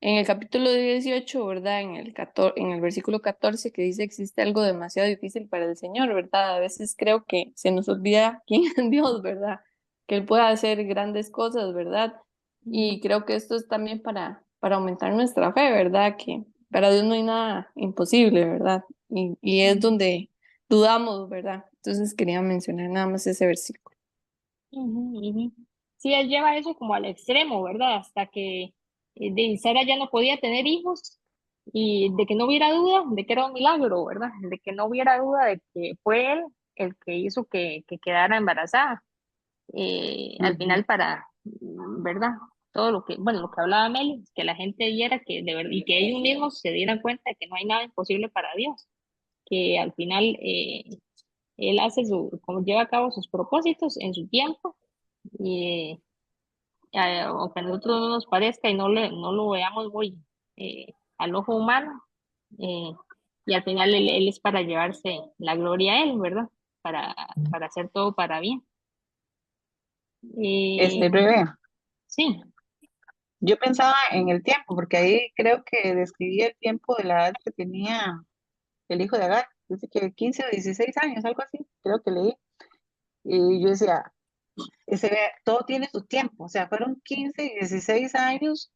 en el capítulo 18, ¿verdad? En el versículo 14 que dice existe algo demasiado difícil para el Señor, ¿verdad? A veces creo que se nos olvida quién es Dios, ¿verdad? Que Él puede hacer grandes cosas, ¿verdad? Y creo que esto es también para aumentar nuestra fe, ¿verdad? Que para Dios no hay nada imposible, ¿verdad? Y es donde dudamos, ¿verdad? Entonces quería mencionar nada más ese versículo. Ujú, ujú. Sí, él lleva eso como al extremo, ¿verdad? Hasta que Sara ya no podía tener hijos y de que no hubiera duda de que era un milagro, ¿verdad? De que no hubiera duda de que fue él el que hizo que quedara embarazada. Al Ujú. final ¿verdad? Todo lo que, bueno, lo que hablaba Meli, que la gente viera que de verdad, y que ellos mismos se dieran cuenta de que no hay nada imposible para Dios, que al final él hace como lleva a cabo sus propósitos en su tiempo, y aunque a nosotros no nos parezca y no lo veamos muy al ojo humano, eh, y al final él es para llevarse la gloria a él, ¿verdad? Para hacer todo para bien. Eh, Bebé, sí. yo pensaba en el tiempo, porque ahí creo que describía el tiempo de la edad que tenía el hijo de Agar. Dice que 15 o 16 años, algo así, creo que leí. Y yo decía, todo tiene su tiempo, o sea, fueron 15 y 16 años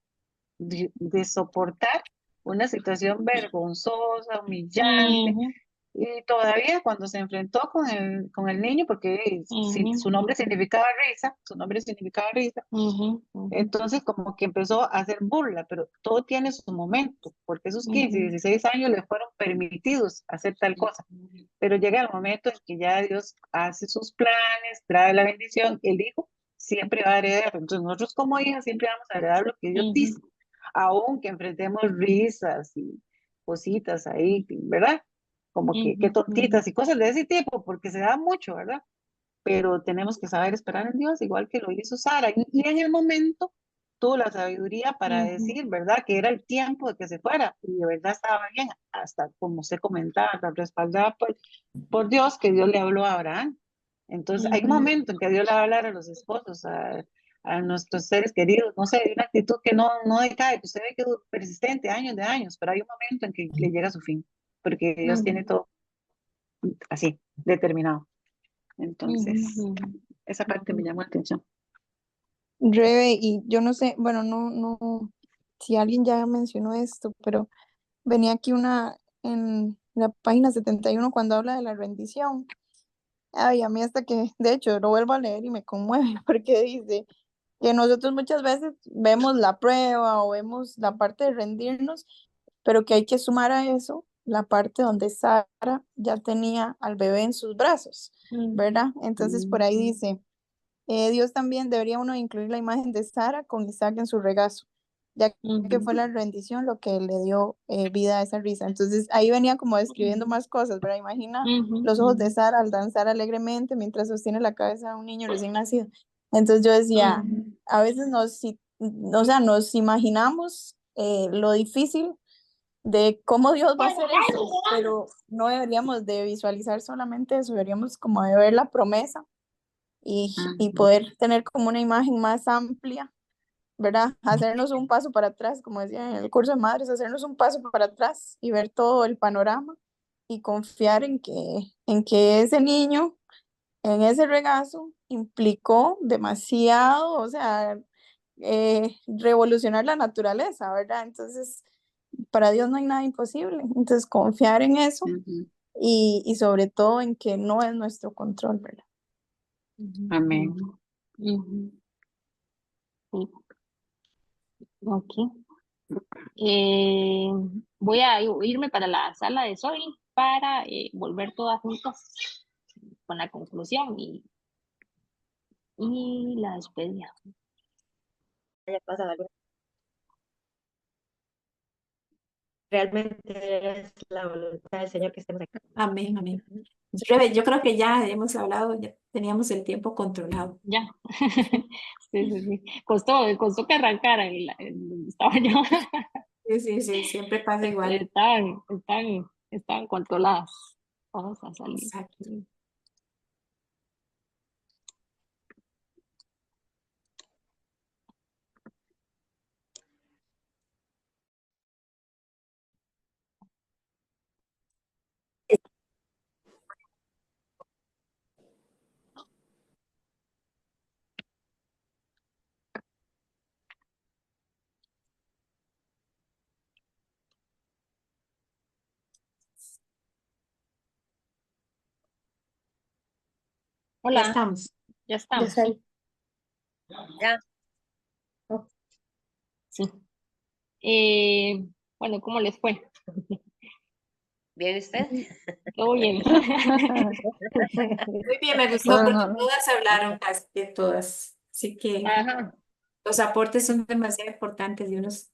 de soportar una situación vergonzosa, humillante, Ujú, y todavía cuando se enfrentó con el niño, porque ujú, su nombre significaba risa, su nombre significaba risa, ujú, ujú, entonces como que empezó a hacer burla, pero todo tiene su momento, porque esos 15 y ujú, 16 años le fueron permitidos hacer tal cosa, pero llega el momento en que ya Dios hace sus planes, trae la bendición, el hijo siempre va a heredar, entonces nosotros como hijas siempre vamos a heredar lo que Dios dice, ujú, aunque enfrentemos risas y cositas ahí, ¿verdad? Como que ujú, ujú, tontitas y cosas de ese tipo, porque se da mucho, ¿verdad? Pero tenemos que saber esperar en Dios, igual que lo hizo Sara. Y en el momento tuvo la sabiduría para ujú, decir, ¿verdad? Que era el tiempo de que se fuera. Y de verdad estaba bien, hasta como se comentaba, respaldada por Dios, que Dios le habló a Abraham. Entonces, hay un ujú, momento en que Dios le va a hablar a los esposos, a nuestros seres queridos, no sé, hay una actitud que no decae, que usted ve que es persistente años de años, pero hay un momento en que le llega a su fin, porque Dios tiene todo así, determinado. ujú, Entonces, ujú, esa parte me ujú. llamó la atención. Rebe, y yo no sé, bueno, no, si alguien ya mencionó esto, pero venía aquí una en la página 71 cuando habla de la rendición. Ay, a mí hasta que, de hecho, lo vuelvo a leer y me conmueve porque dice que nosotros muchas veces vemos la prueba o vemos la parte de rendirnos, pero que hay que sumar a eso la parte donde Sara ya tenía al bebé en sus brazos, ¿verdad? Entonces por ahí dice, Dios también debería uno incluir la imagen de Sara con Isaac en su regazo, ya que Ujú, fue la rendición lo que le dio vida a esa risa. Entonces ahí venía como describiendo más cosas, ¿verdad? Imagina ujú, los ojos de Sara al danzar alegremente mientras sostiene la cabeza de un niño recién nacido. Entonces yo decía, ujú, a veces o sea, nos imaginamos lo difícil de cómo Dios va a hacer eso, pero no deberíamos de visualizar solamente eso, deberíamos como de ver la promesa y Ujú, poder tener como una imagen más amplia, ¿verdad? Hacernos un paso para atrás, como decía en el curso de madres, hacernos un paso para atrás y ver todo el panorama y confiar en que ese niño en ese regazo implicó demasiado, o sea, revolucionar la naturaleza, ¿verdad? Entonces, para Dios no hay nada imposible. Entonces, confiar en eso ujú. y sobre todo en que no es nuestro control, ¿verdad? ujú, Amén. ujú, ujú. Sí, ok. Eh, voy a irme para la sala de Zoe para volver todas juntas con la conclusión y la despedida. Haya pasado algo. Realmente es la voluntad del Señor que estemos aquí. Amén, amén. Rebe, yo creo que ya hemos hablado, ya teníamos el tiempo controlado. Ya. Sí, sí, sí. Costó que arrancara estaba yo. Sí, sí, sí, siempre pasa igual. Estaban controladas. Vamos a salir Exacto. aquí. Hola, estamos. ya Ya estamos. está ahí. Ya, Sí. Bueno, ¿cómo les fue? ¿bien usted? Todo bien. Muy bien, me gustó No, porque no, no. todas hablaron, casi que todas. Así que Ajá. los aportes son demasiado importantes y los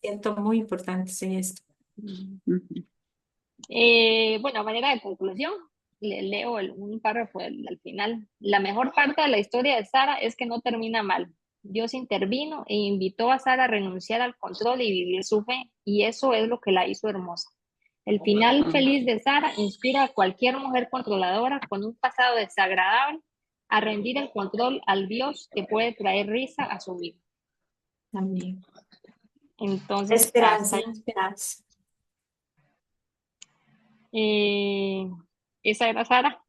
siento muy importantes en esto. Ujú. Bueno, a manera de conclusión, le leo un párrafo al final. La mejor parte de la historia de Sara es que no termina mal. Dios intervino e invitó a Sara a renunciar al control y vivir su fe, y eso es lo que la hizo hermosa. El final feliz de Sara inspira a cualquier mujer controladora con un pasado desagradable a rendir el control al Dios que puede traer risa a su vida. También. Entonces, Esperanza, así, esperanza. esa era Sara.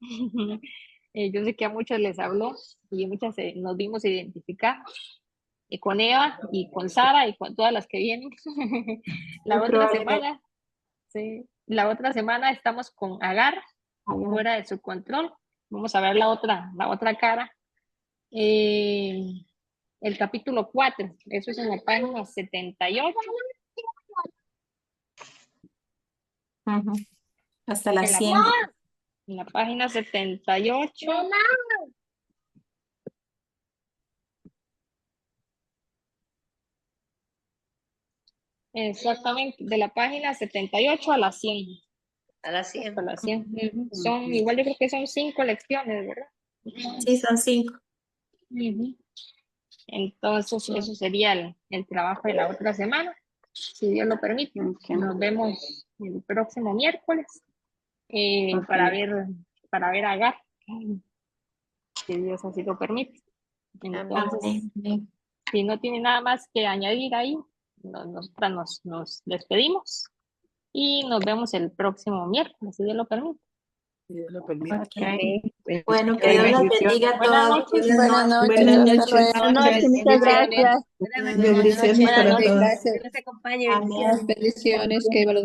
Yo sé que a muchos les habló y muchas nos vimos identificar con Eva y con Sara y con todas las que vienen. La Muy otra probablemente. semana, sí, la otra semana estamos con Agar, fuera de su control. Vamos a ver la otra cara. El capítulo 4, eso es en la página 78. Ujú. Hasta las En la, 100. en la página 78. Exactamente, de la página 78 a la 100. A las 100. Hasta la 100. Son, igual yo creo que son 5 lecciones, ¿verdad? Sí, son 5. Ujú. Entonces, eso sería el trabajo de la otra semana, si Dios lo permite. Ok. Nos vemos el próximo miércoles Ok. para ver a Agar, si Dios así lo permite. Entonces, Amén. si no tiene nada más que añadir ahí, nosotras nos despedimos y nos vemos el próximo miércoles, si Dios lo permite. Si Dios lo permite. Ok. Bueno, que Dios las Bendiciones. bendiga a Buenas todos. noches. Buenas noches, Buenas hasta noches. luego. Buenas noches, Muchas bendiciones. gracias. Buenas Bendiciones noches. para Buenas noches. todos. Dios les acompañe. Amén. Bendiciones. Bendiciones, que Dios los bendiga.